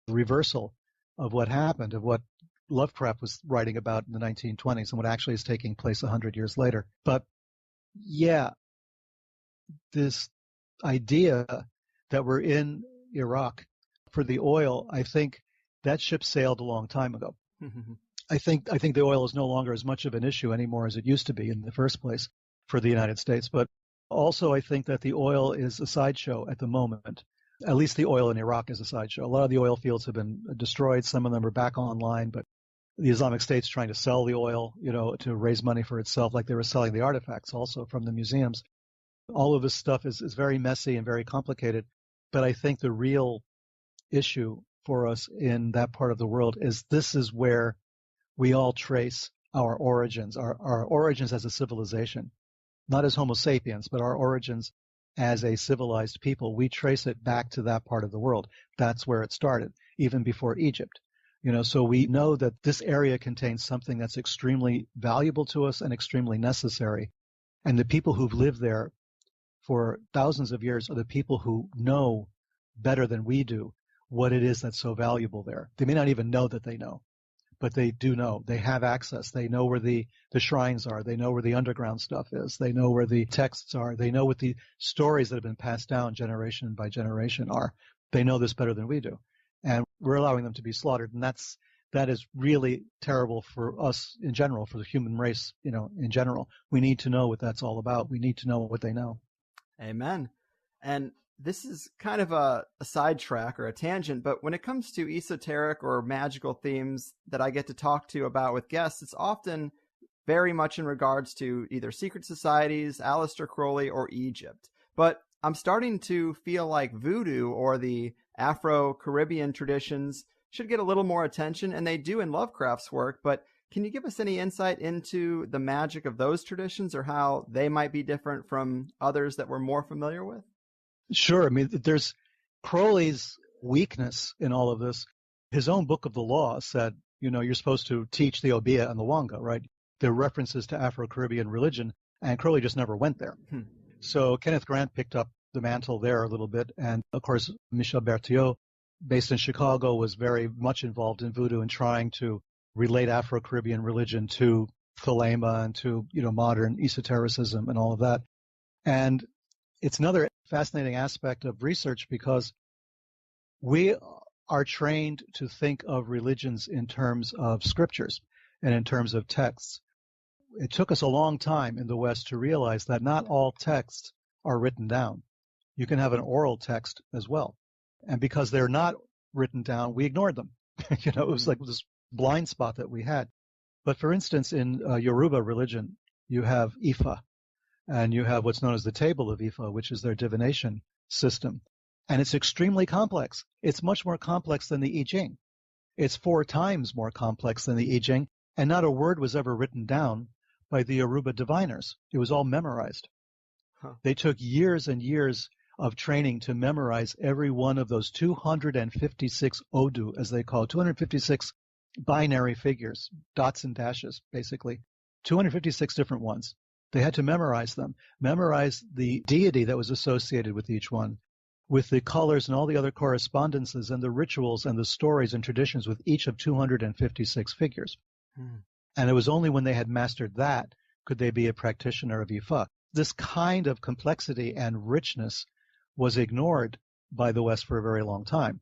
reversal of what happened, of what Lovecraft was writing about in the 1920s and what actually is taking place 100 years later. But yeah, this idea that we're in Iraq for the oil, I think that ship sailed a long time ago. I think the oil is no longer as much of an issue anymore as it used to be in the first place for the United States. But also I think that the oil is a sideshow at the moment. At least the oil in Iraq is a sideshow. A lot of the oil fields have been destroyed. Some of them are back online, but the Islamic State's trying to sell the oil, to raise money for itself, like they were selling the artifacts also from the museums. All of this stuff is very messy and very complicated. But I think the real issue for us in that part of the world is this is where we all trace our origins, our origins as a civilization, not as Homo sapiens, but our origins as a civilized people. We trace it back to that part of the world. That's where it started, even before Egypt. So we know that this area contains something that's extremely valuable to us and extremely necessary. And the people who've lived there for thousands of years are the people who know better than we do what it is that's so valuable there. They may not even know that they know, but they do know. They have access. They know where the shrines are. They know where the underground stuff is. They know where the texts are. They know what the stories that have been passed down generation by generation are. They know this better than we do. And we're allowing them to be slaughtered. And that is really terrible for us in general, for the human race, in general. We need to know what that's all about. We need to know what they know. Amen. And this is kind of a sidetrack or a tangent, but when it comes to esoteric or magical themes that I get to talk to about with guests, it's often very much in regards to either secret societies, Aleister Crowley, or Egypt. But I'm starting to feel like voodoo or the Afro-Caribbean traditions should get a little more attention, and they do in Lovecraft's work, but can you give us any insight into the magic of those traditions or how they might be different from others that we're more familiar with? Sure. I mean, there's Crowley's weakness in all of this. His own book of the law said, you're supposed to teach the Obeah and the Wanga, right? They're references to Afro-Caribbean religion, and Crowley just never went there. So Kenneth Grant picked up the mantle there a little bit, and of course, Michel Berthiaud, based in Chicago, was very much involved in voodoo and trying to relate Afro-Caribbean religion to Thelema and to, modern esotericism and all of that. And it's another fascinating aspect of research because we are trained to think of religions in terms of scriptures and in terms of texts. It took us a long time in the West to realize that not all texts are written down. You can have an oral text as well. And because they're not written down, we ignored them. It was like this blind spot that we had. But for instance, in Yoruba religion, you have Ifa, and you have what's known as the Table of Ifa, which is their divination system. And it's extremely complex. It's much more complex than the I Ching. It's 4 times more complex than the I Ching, and not a word was ever written down by the Yoruba diviners. It was all memorized. They took years and years of training to memorize every one of those 256 odu, as they call it, 256 binary figures, dots and dashes, basically, 256 different ones. They had to memorize them, memorize the deity that was associated with each one, with the colors and all the other correspondences and the rituals and the stories and traditions with each of 256 figures. And it was only when they had mastered that could they be a practitioner of Ifa. This kind of complexity and richness was ignored by the West for a very long time.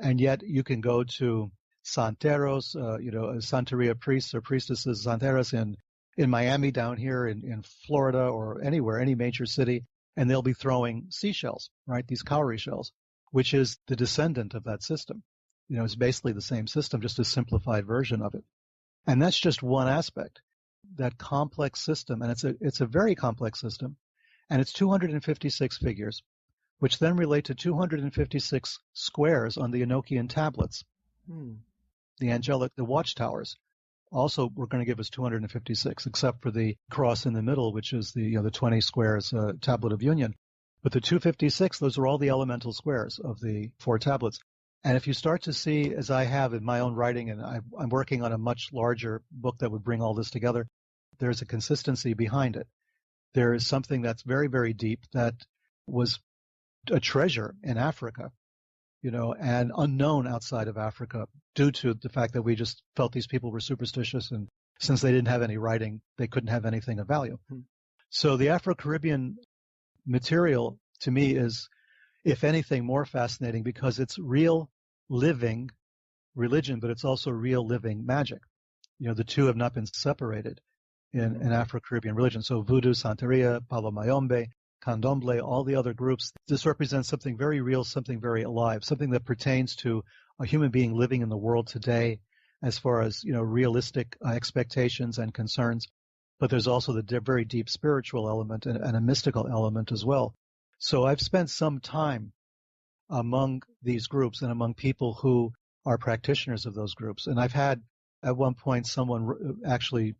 And yet you can go to santeros, Santeria priests or priestesses, santeras in Miami down here, in Florida or anywhere, any major city, and they'll be throwing seashells, right? These cowrie shells, which is the descendant of that system. It's basically the same system, just a simplified version of it. And that's just one aspect, that complex system. And it's a very complex system. And it's 256 figures, which then relate to 256 squares on the Enochian tablets. The watchtowers. Also, we're going to give us 256, except for the cross in the middle, which is the 20 squares tablet of union. But the 256, those are all the elemental squares of the 4 tablets. And if you start to see, as I have in my own writing, and I'm working on a much larger book that would bring all this together, there's a consistency behind it. There is something that's very, very deep that was a treasure in Africa, and unknown outside of Africa due to the fact that we just felt these people were superstitious, and since they didn't have any writing, they couldn't have anything of value. So the Afro-Caribbean material, to me, is, if anything, more fascinating because it's real living religion, but it's also real living magic. The two have not been separated in Afro-Caribbean religion. So voodoo, Santeria, Palo Mayombe, Candomblé, all the other groups, this represents something very real, something very alive, something that pertains to a human being living in the world today as far as, realistic expectations and concerns. But there's also the very deep spiritual element and a mystical element as well. So I've spent some time among these groups and among people who are practitioners of those groups. And I've had, at one point, someone actually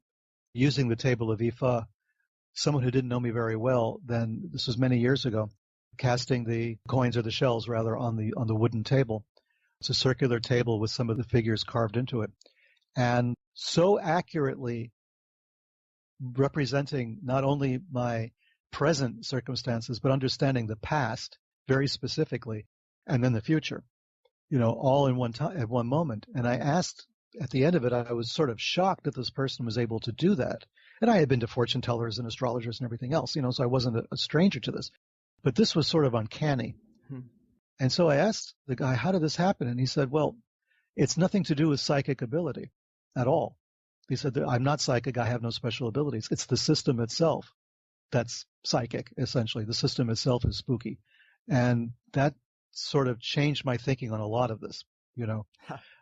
using the Table of Ifa, someone who didn't know me very well, then this was many years ago, casting the coins or the shells rather on the wooden table. It's a circular table with some of the figures carved into it, and so accurately representing not only my present circumstances but understanding the past very specifically, and then the future, all in one time at one moment. And I asked at the end of it, I was sort of shocked that this person was able to do that. And I had been to fortune tellers and astrologers and everything else, so I wasn't a stranger to this. But this was sort of uncanny. And so I asked the guy, how did this happen? And he said, well, it's nothing to do with psychic ability at all. He said, I'm not psychic, I have no special abilities. It's the system itself that's psychic, essentially. The system itself is spooky. And that sort of changed my thinking on a lot of this,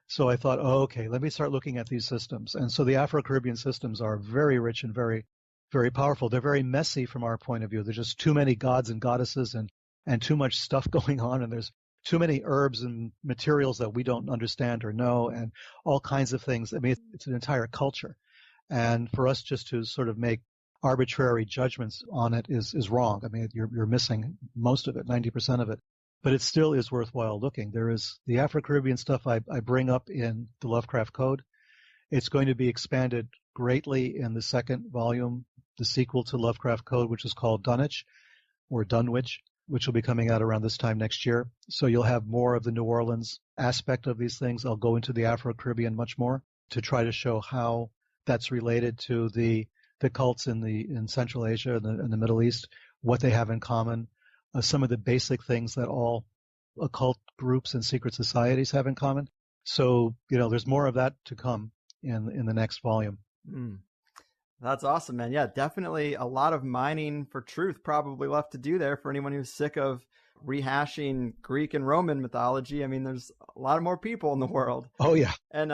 So I thought, okay, let me start looking at these systems. And so the Afro-Caribbean systems are very rich and very, very powerful. They're very messy from our point of view. There's just too many gods and goddesses and and too much stuff going on, and there's too many herbs and materials that we don't understand or know, and all kinds of things. I mean, it's an entire culture. And for us just to sort of make arbitrary judgments on it is wrong. I mean, you're missing most of it, 90% of it. But it still is worthwhile looking. There is the Afro-Caribbean stuff I bring up in the Lovecraft Code. It's going to be expanded greatly in the second volume, the sequel to Lovecraft Code, which is called Dunwich, or Dunwich, which will be coming out around this time next year. So you'll have more of the New Orleans aspect of these things. I'll go into the Afro-Caribbean much more to try to show how that's related to the cults in Central Asia and the Middle East, what they have in common, some of the basic things that all occult groups and secret societies have in common. So, there's more of that to come in the next volume. That's awesome, man. Yeah, definitely a lot of mining for truth probably left to do there for anyone who's sick of rehashing Greek and Roman mythology. I mean, there's a lot of more people in the world. Oh, yeah. And,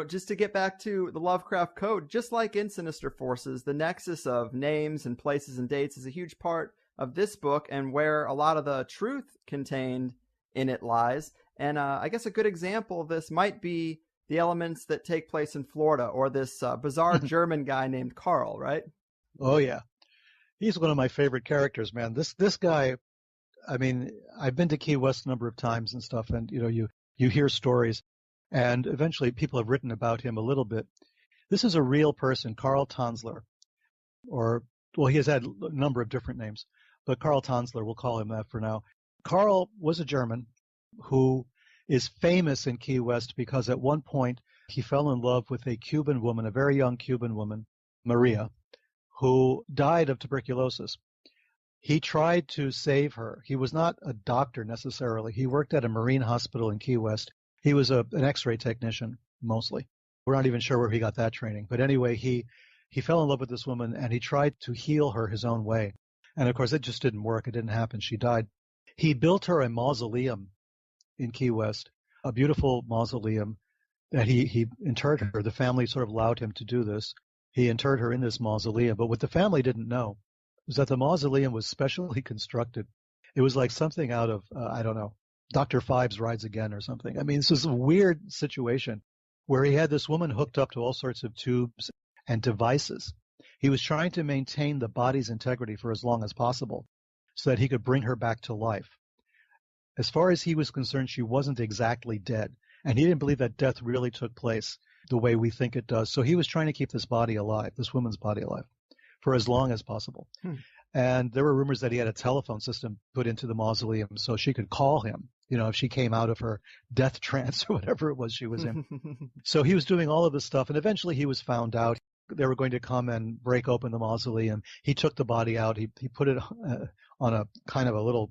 just to get back to the Lovecraft Code, just like in Sinister Forces, the nexus of names and places and dates is a huge part of this book and where a lot of the truth contained in it lies. And I guess a good example of this might be the elements that take place in Florida, or this bizarre German guy named Carl, right? Oh, yeah. He's one of my favorite characters, man. This guy, I mean, I've been to Key West a number of times and stuff, and, you hear stories, and eventually people have written about him a little bit. This is a real person, Carl Tanzler, he has had a number of different names, but Carl Tanzler, we'll call him that for now. Carl was a German who is famous in Key West because at one point he fell in love with a Cuban woman, a very young Cuban woman, Maria, who died of tuberculosis. He tried to save her. He was not a doctor necessarily. He worked at a marine hospital in Key West. He was an X-ray technician, mostly. We're not even sure where he got that training. But anyway, he fell in love with this woman, and he tried to heal her his own way. And, of course, it just didn't work. It didn't happen. She died. He built her a mausoleum in Key West, a beautiful mausoleum that he interred her. The family sort of allowed him to do this. He interred her in this mausoleum. But what the family didn't know was that the mausoleum was specially constructed. It was like something out of, I don't know, Dr. Phibes Rides Again or something. I mean, this is a weird situation where he had this woman hooked up to all sorts of tubes and devices. He was trying to maintain the body's integrity for as long as possible so that he could bring her back to life. As far as he was concerned, she wasn't exactly dead, and he didn't believe that death really took place the way we think it does. So he was trying to keep this body alive, this woman's body alive, for as long as possible. And there were rumors that he had a telephone system put into the mausoleum so she could call him, if she came out of her death trance or whatever it was she was in. So he was doing all of this stuff, and eventually he was found out. They were going to come and break open the mausoleum. He took the body out. He put it on a kind of a little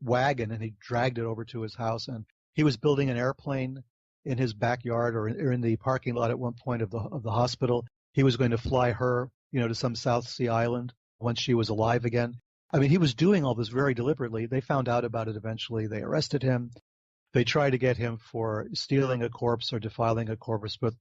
wagon, and he dragged it over to his house. And he was building an airplane in his backyard or in the parking lot at one point of the hospital. He was going to fly her, to some South Sea island once she was alive again. I mean, he was doing all this very deliberately. They found out about it eventually. They arrested him. They tried to get him for stealing a corpse or defiling a corpse, but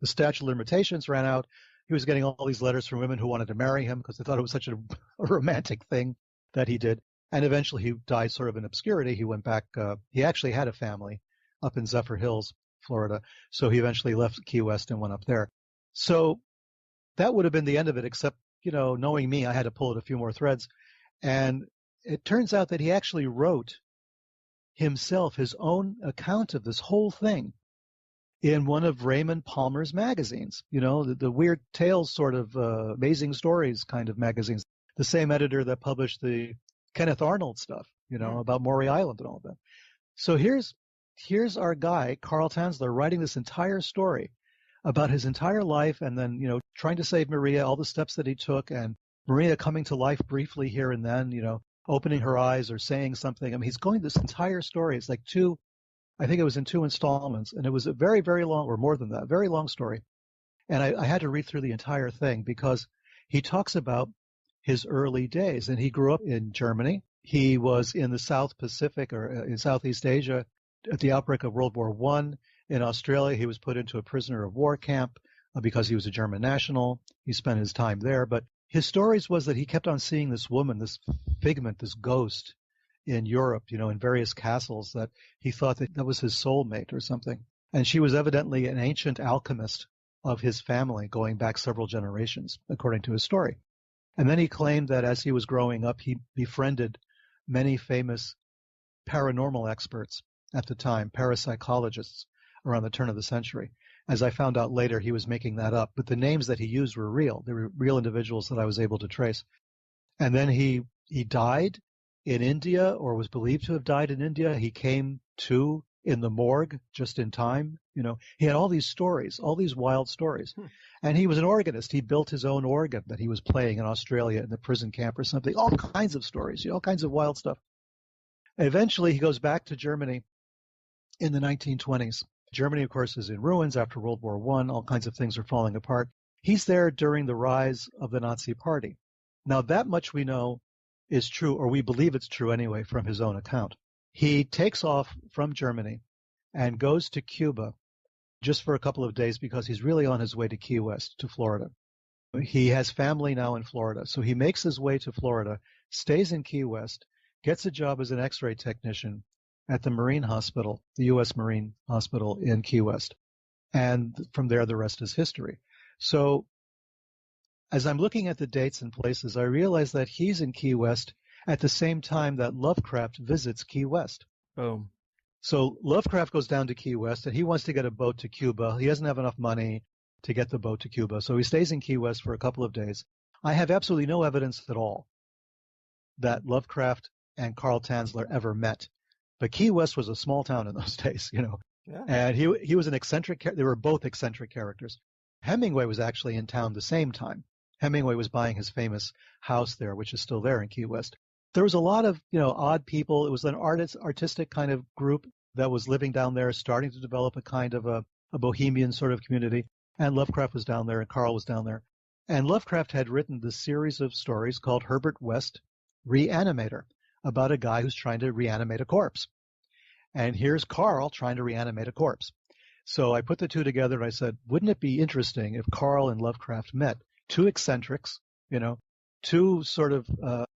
the statute of limitations ran out. He was getting all these letters from women who wanted to marry him because they thought it was such a romantic thing that he did. And eventually he died sort of in obscurity. He went back. He actually had a family up in Zephyr Hills, Florida. So he eventually left Key West and went up there. So that would have been the end of it, except, knowing me, I had to pull it a few more threads. And it turns out that he actually wrote himself his own account of this whole thing in one of Raymond Palmer's magazines, the Weird Tales sort of Amazing Stories kind of magazines, the same editor that published the Kenneth Arnold stuff, about Maury Island and all of that. So here's our guy, Carl Tanzler, writing this entire story about his entire life and then, trying to save Maria, all the steps that he took, and Maria coming to life briefly here and then, opening her eyes or saying something. I mean, he's going this entire story. It's like I think it was in 2 installments, and it was a very, very long, or more than that, very long story. And I had to read through the entire thing because he talks about his early days. And he grew up in Germany. He was in the South Pacific or in Southeast Asia at the outbreak of World War I. In Australia, he was put into a prisoner of war camp because he was a German national. He spent his time there. But his stories was that he kept on seeing this woman, this figment, this ghost, in Europe, in various castles, that he thought that was his soulmate or something. And she was evidently an ancient alchemist of his family going back several generations, according to his story. And then he claimed that as he was growing up, he befriended many famous paranormal experts at the time, parapsychologists around the turn of the century. As I found out later, he was making that up, but the names that he used were real. They were real individuals that I was able to trace. And then he died in India, or was believed to have died in India. He came to in the morgue just in time. He had all these stories, all these wild stories. And he was an organist. He built his own organ that he was playing in Australia in the prison camp or something. All kinds of stories, all kinds of wild stuff. Eventually, he goes back to Germany in the 1920s. Germany, of course, is in ruins after World War I. All kinds of things are falling apart. He's there during the rise of the Nazi Party. Now, that much we know is true, or we believe it's true anyway, from his own account. He takes off from Germany and goes to Cuba just for a couple of days because he's really on his way to Key West, to Florida. He has family now in Florida, so he makes his way to Florida, stays in Key West, gets a job as an X-ray technician at the Marine Hospital, the U.S. Marine Hospital in Key West. And from there, the rest is history. So as I'm looking at the dates and places, I realize that he's in Key West at the same time that Lovecraft visits Key West. Boom. So Lovecraft goes down to Key West, and he wants to get a boat to Cuba. He doesn't have enough money to get the boat to Cuba, so he stays in Key West for a couple of days. I have absolutely no evidence at all that Lovecraft and Carl Tanzler ever met. But Key West was a small town in those days, Yeah. And he was an eccentric. They were both eccentric characters. Hemingway was actually in town the same time. Hemingway was buying his famous house there, which is still there in Key West. There was a lot of, odd people. It was an artistic kind of group that was living down there, starting to develop a kind of a bohemian sort of community. And Lovecraft was down there, and Carl was down there. And Lovecraft had written this series of stories called Herbert West Reanimator, about a guy who's trying to reanimate a corpse. And here's Carl trying to reanimate a corpse. So I put the two together, and I said, wouldn't it be interesting if Carl and Lovecraft met? Two eccentrics, two sort of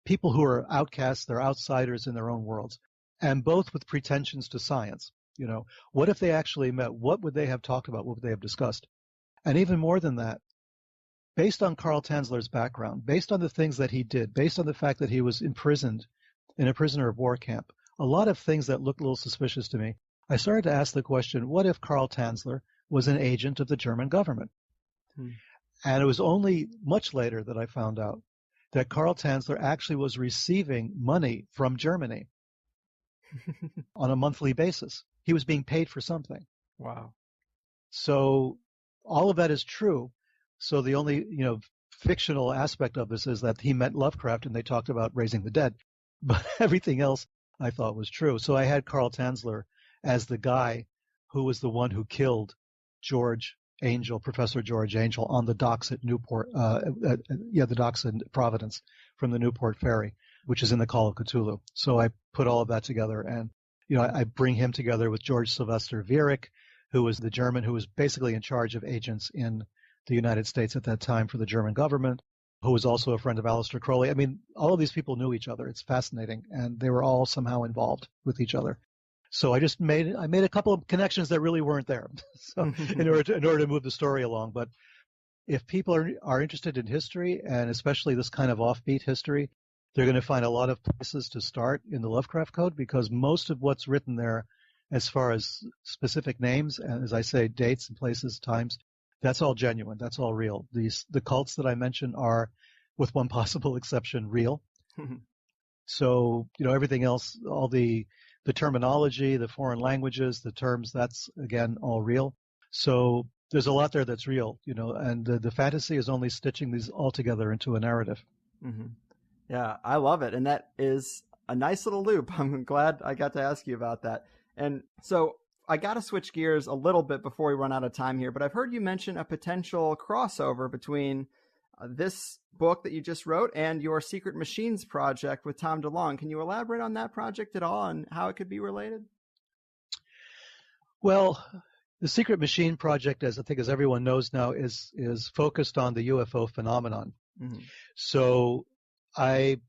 people who are outcasts, they're outsiders in their own worlds, and both with pretensions to science. What if they actually met? What would they have talked about? What would they have discussed? And even more than that, based on Carl Tanzler's background, based on the things that he did, based on the fact that he was imprisoned in a prisoner of war camp, a lot of things that looked a little suspicious to me, I started to ask the question, what if Carl Tanzler was an agent of the German government? And it was only much later that I found out that Carl Tanzler actually was receiving money from Germany on a monthly basis. He was being paid for something. Wow. So all of that is true. So the only, fictional aspect of this is that he met Lovecraft and they talked about raising the dead. But everything else I thought was true. So I had Carl Tanzler as the guy who was the one who killed Professor George Angel on the docks at Newport, the docks in Providence from the Newport Ferry, which is in the Call of Cthulhu. So I put all of that together, and I bring him together with George Sylvester Viereck, who was the German who was basically in charge of agents in the United States at that time for the German government, who was also a friend of Aleister Crowley. I mean, all of these people knew each other. It's fascinating, and they were all somehow involved with each other. So I made a couple of connections that really weren't there, so in order to move the story along. But if people are interested in history, and especially this kind of offbeat history, they're going to find a lot of places to start in the Lovecraft Code, because most of what's written there, as far as specific names and, as I say, dates and places, times, that's all genuine. That's all real. The cults that I mentioned are, with one possible exception, real. So everything else, all the terminology, the foreign languages, the terms, that's, again, all real. So there's a lot there that's real, and the fantasy is only stitching these all together into a narrative. Mm-hmm. Yeah, I love it. And that is a nice little loop. I'm glad I got to ask you about that. And so I got to switch gears a little bit before we run out of time here, but I've heard you mention a potential crossover between this book that you just wrote and your Secret Machines project with Tom DeLonge. Can you elaborate on that project at all and how it could be related? Well, the Secret Machine project, as everyone knows now, is focused on the UFO phenomenon. Mm-hmm. So I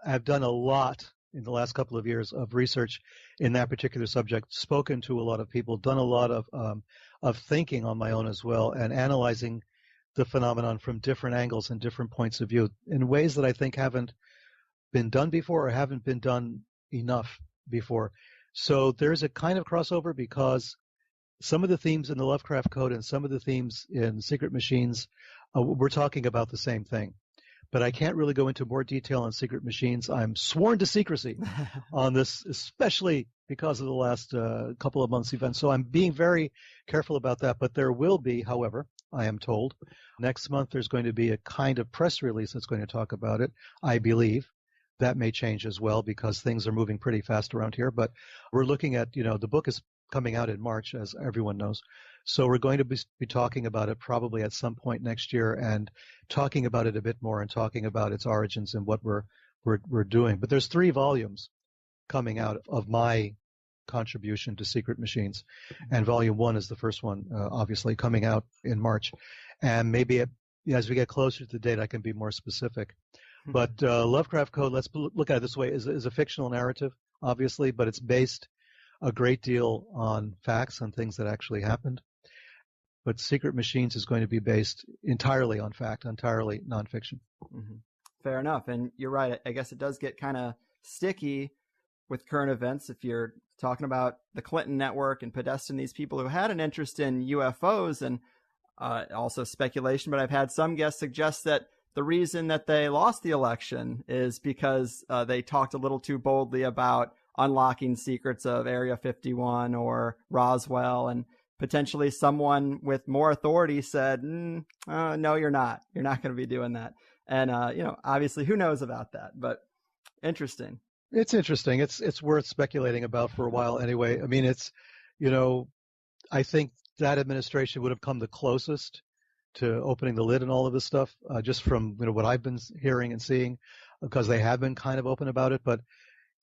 have done a lot in the last couple of years of research in that particular subject, spoken to a lot of people, done a lot of thinking on my own as well, and analyzing the phenomenon from different angles and different points of view in ways that I think haven't been done before or haven't been done enough before. So there's a kind of crossover because some of the themes in the Lovecraft Code and some of the themes in Secret Machines, we're talking about the same thing. But I can't really go into more detail on Secret Machines. I'm sworn to secrecy on this, especially because of the last couple of months' events. So I'm being very careful about that. But there will be, however, I am told, next month there's going to be a kind of press release that's going to talk about it, I believe. That may change as well because things are moving pretty fast around here. But we're looking at, the book is coming out in March, as everyone knows. So we're going to be talking about it probably at some point next year and talking about it a bit more and talking about its origins and what we're doing. But there's 3 volumes coming out of my contribution to Secret Machines. And volume 1 is the first one, obviously, coming out in March. And maybe as we get closer to the date, I can be more specific. But Lovecraft Code, let's look at it this way, is a fictional narrative, obviously, but it's based a great deal on facts, on things that actually happened. But Secret Machines is going to be based entirely on fact, entirely nonfiction. Mm-hmm. Fair enough. And you're right. I guess it does get kind of sticky with current events if you're talking about the Clinton network and Podesta and these people who had an interest in UFOs and also speculation. But I've had some guests suggest that the reason that they lost the election is because they talked a little too boldly about unlocking secrets of Area 51 or Roswell, and potentially someone with more authority said, no, you're not. You're not going to be doing that. And, obviously who knows about that, but interesting. It's interesting. It's worth speculating about for a while anyway. I mean, it's, I think that administration would have come the closest to opening the lid and all of this stuff, just from what I've been hearing and seeing, because they have been kind of open about it. But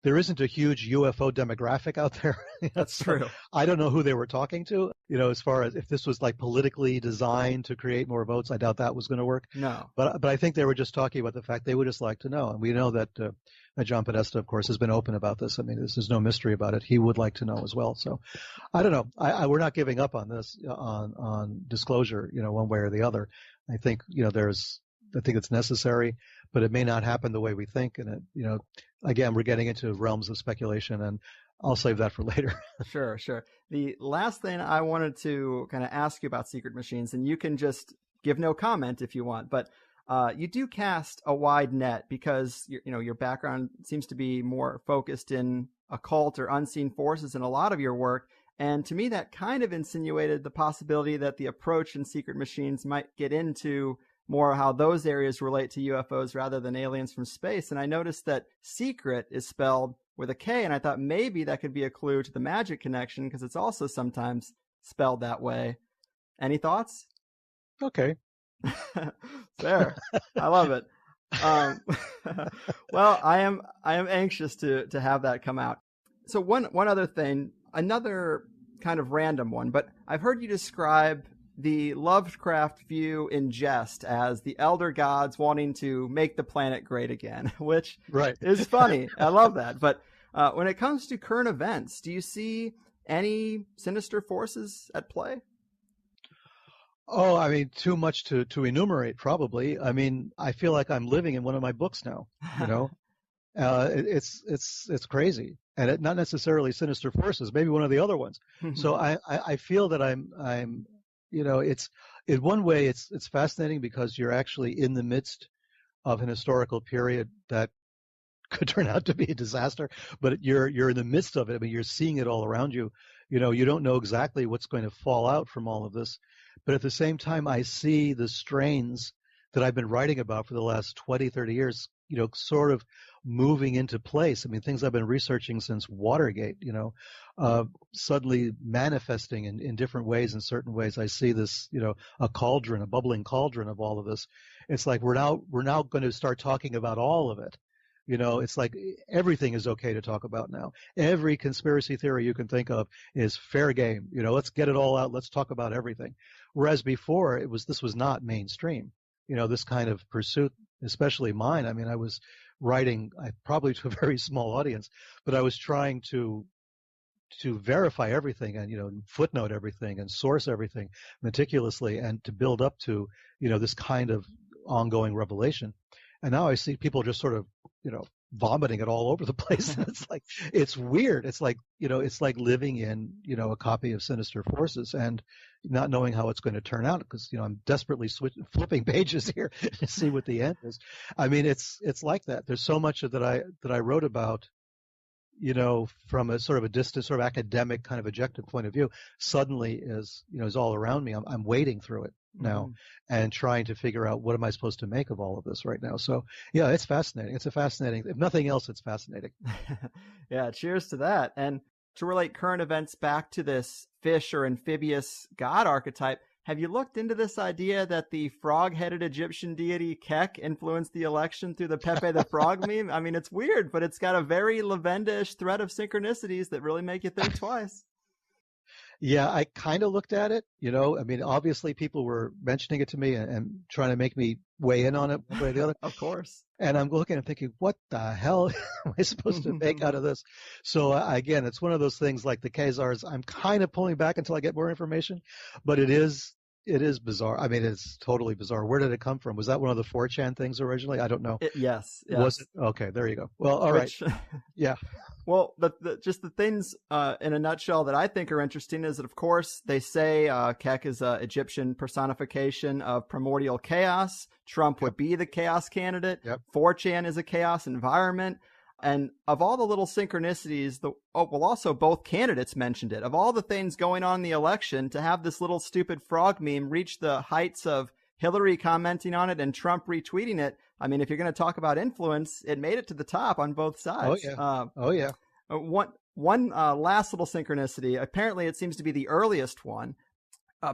there isn't a huge UFO demographic out there. That's true. I don't know who they were talking to. As far as if this was like politically designed to create more votes, I doubt that was going to work. No. But I think they were just talking about the fact they would just like to know. And we know that John Podesta, of course, has been open about this. I mean, there's no mystery about it. He would like to know as well. So I don't know. We're not giving up on this, on disclosure, one way or the other. I think, I think it's necessary, but it may not happen the way we think. And again, we're getting into realms of speculation, and I'll save that for later. Sure. The last thing I wanted to kind of ask you about Secret Machines, and you can just give no comment if you want, but you do cast a wide net because your background seems to be more focused in occult or unseen forces in a lot of your work. And to me, that kind of insinuated the possibility that the approach in Secret Machines might get into more how those areas relate to UFOs rather than aliens from space. And I noticed that secret is spelled with a K, and I thought maybe that could be a clue to the magic connection because it's also sometimes spelled that way. Any thoughts? Okay. Fair. I love it. Well, I am anxious to have that come out. So one other thing, another kind of random one, but I've heard you describe the Lovecraft view in jest as the elder gods wanting to make the planet great again, which is funny. I love that. But when it comes to current events, do you see any sinister forces at play? Oh, I mean, too much to enumerate, probably. I mean, I feel like I'm living in one of my books now, it's crazy. And it, not necessarily sinister forces, maybe one of the other ones. So I feel that I'm it's in one way it's fascinating because you're actually in the midst of an historical period that could turn out to be a disaster, but you're in the midst of it. I mean, you're seeing it all around you. You don't know exactly what's going to fall out from all of this, but at the same time, I see the strains that I've been writing about for the last 20, 30 years, sort of moving into place. I mean, things I've been researching since Watergate, suddenly manifesting in different ways. In certain ways, I see this, a cauldron, a bubbling cauldron of all of this. It's like we're now going to start talking about all of it. It's like everything is okay to talk about now. Every conspiracy theory you can think of is fair game. Let's get it all out. Let's talk about everything. Whereas before, this was not mainstream. This kind of pursuit, especially mine. I mean, I was writing, probably to a very small audience, but I was trying to verify everything and footnote everything and source everything meticulously and to build up to this kind of ongoing revelation. And now I see people just sort of vomiting it all over the place. It's weird. It's like living in a copy of Sinister Forces and not knowing how it's going to turn out, because I'm desperately flipping pages here to see what the end is. I mean, it's like that. There's so much that I wrote about from a sort of a distant, sort of academic kind of objective point of view, suddenly is all around me. I'm wading through it now and trying to figure out what am I supposed to make of all of this right now. So yeah, it's fascinating. It's a fascinating, if nothing else, it's fascinating. Yeah, cheers to that. And to relate current events back to this fish or amphibious god archetype, have you looked into this idea that the frog-headed Egyptian deity Kek influenced the election through the Pepe the Frog meme? I mean, it's weird, but it's got a very Levenda-ish thread of synchronicities that really make you think twice. Yeah, I kind of looked at it. I mean, obviously people were mentioning it to me and trying to make me weigh in on it one way or the other. Of course. And I'm looking and thinking, what the hell am I supposed to make out of this? So again, it's one of those things like the Khazars. I'm kind of pulling back until I get more information, but it is bizarre. I mean, it's totally bizarre. Where did it come from? Was that one of the 4chan things originally? I don't know. Yes. Was it? Okay, there you go. Well, all right. Yeah. Well, just the things in a nutshell that I think are interesting is that, of course, they say Kek is an Egyptian personification of primordial chaos. Trump would be the chaos candidate. Yep. 4chan is a chaos environment. And of all the little synchronicities, also both candidates mentioned it. Of all the things going on in the election, to have this little stupid frog meme reach the heights of Hillary commenting on it and Trump retweeting it, I mean, if you're going to talk about influence, it made it to the top on both sides. Oh, yeah. One last little synchronicity. Apparently, it seems to be the earliest one.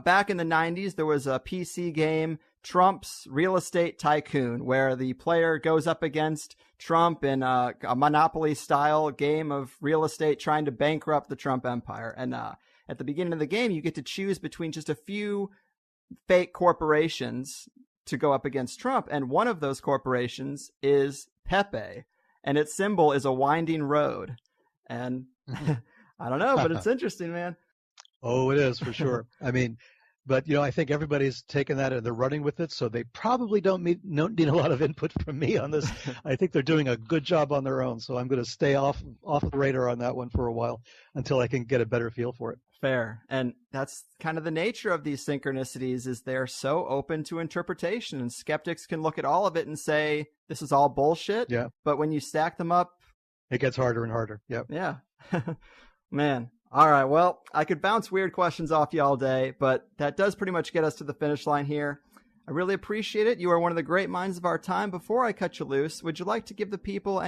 Back in the 90s, there was a PC game, Trump's Real Estate Tycoon, where the player goes up against Trump in a Monopoly-style game of real estate trying to bankrupt the Trump empire. And at the beginning of the game, you get to choose between just a few fake corporations to go up against Trump. And one of those corporations is Pepe, and its symbol is a winding road. And I don't know, but it's interesting, man. Oh, it is for sure. I mean, but I think everybody's taken that and they're running with it, so they probably don't need a lot of input from me on this. I think they're doing a good job on their own, so I'm going to stay off the radar on that one for a while until I can get a better feel for it. Fair. And that's kind of the nature of these synchronicities, is they're so open to interpretation, and skeptics can look at all of it and say, this is all bullshit. Yeah. But when you stack them up, it gets harder and harder. Yep. Yeah. Man. All right. Well, I could bounce weird questions off you all day, but that does pretty much get us to the finish line here. I really appreciate it. You are one of the great minds of our time. Before I cut you loose, would you like to give the people any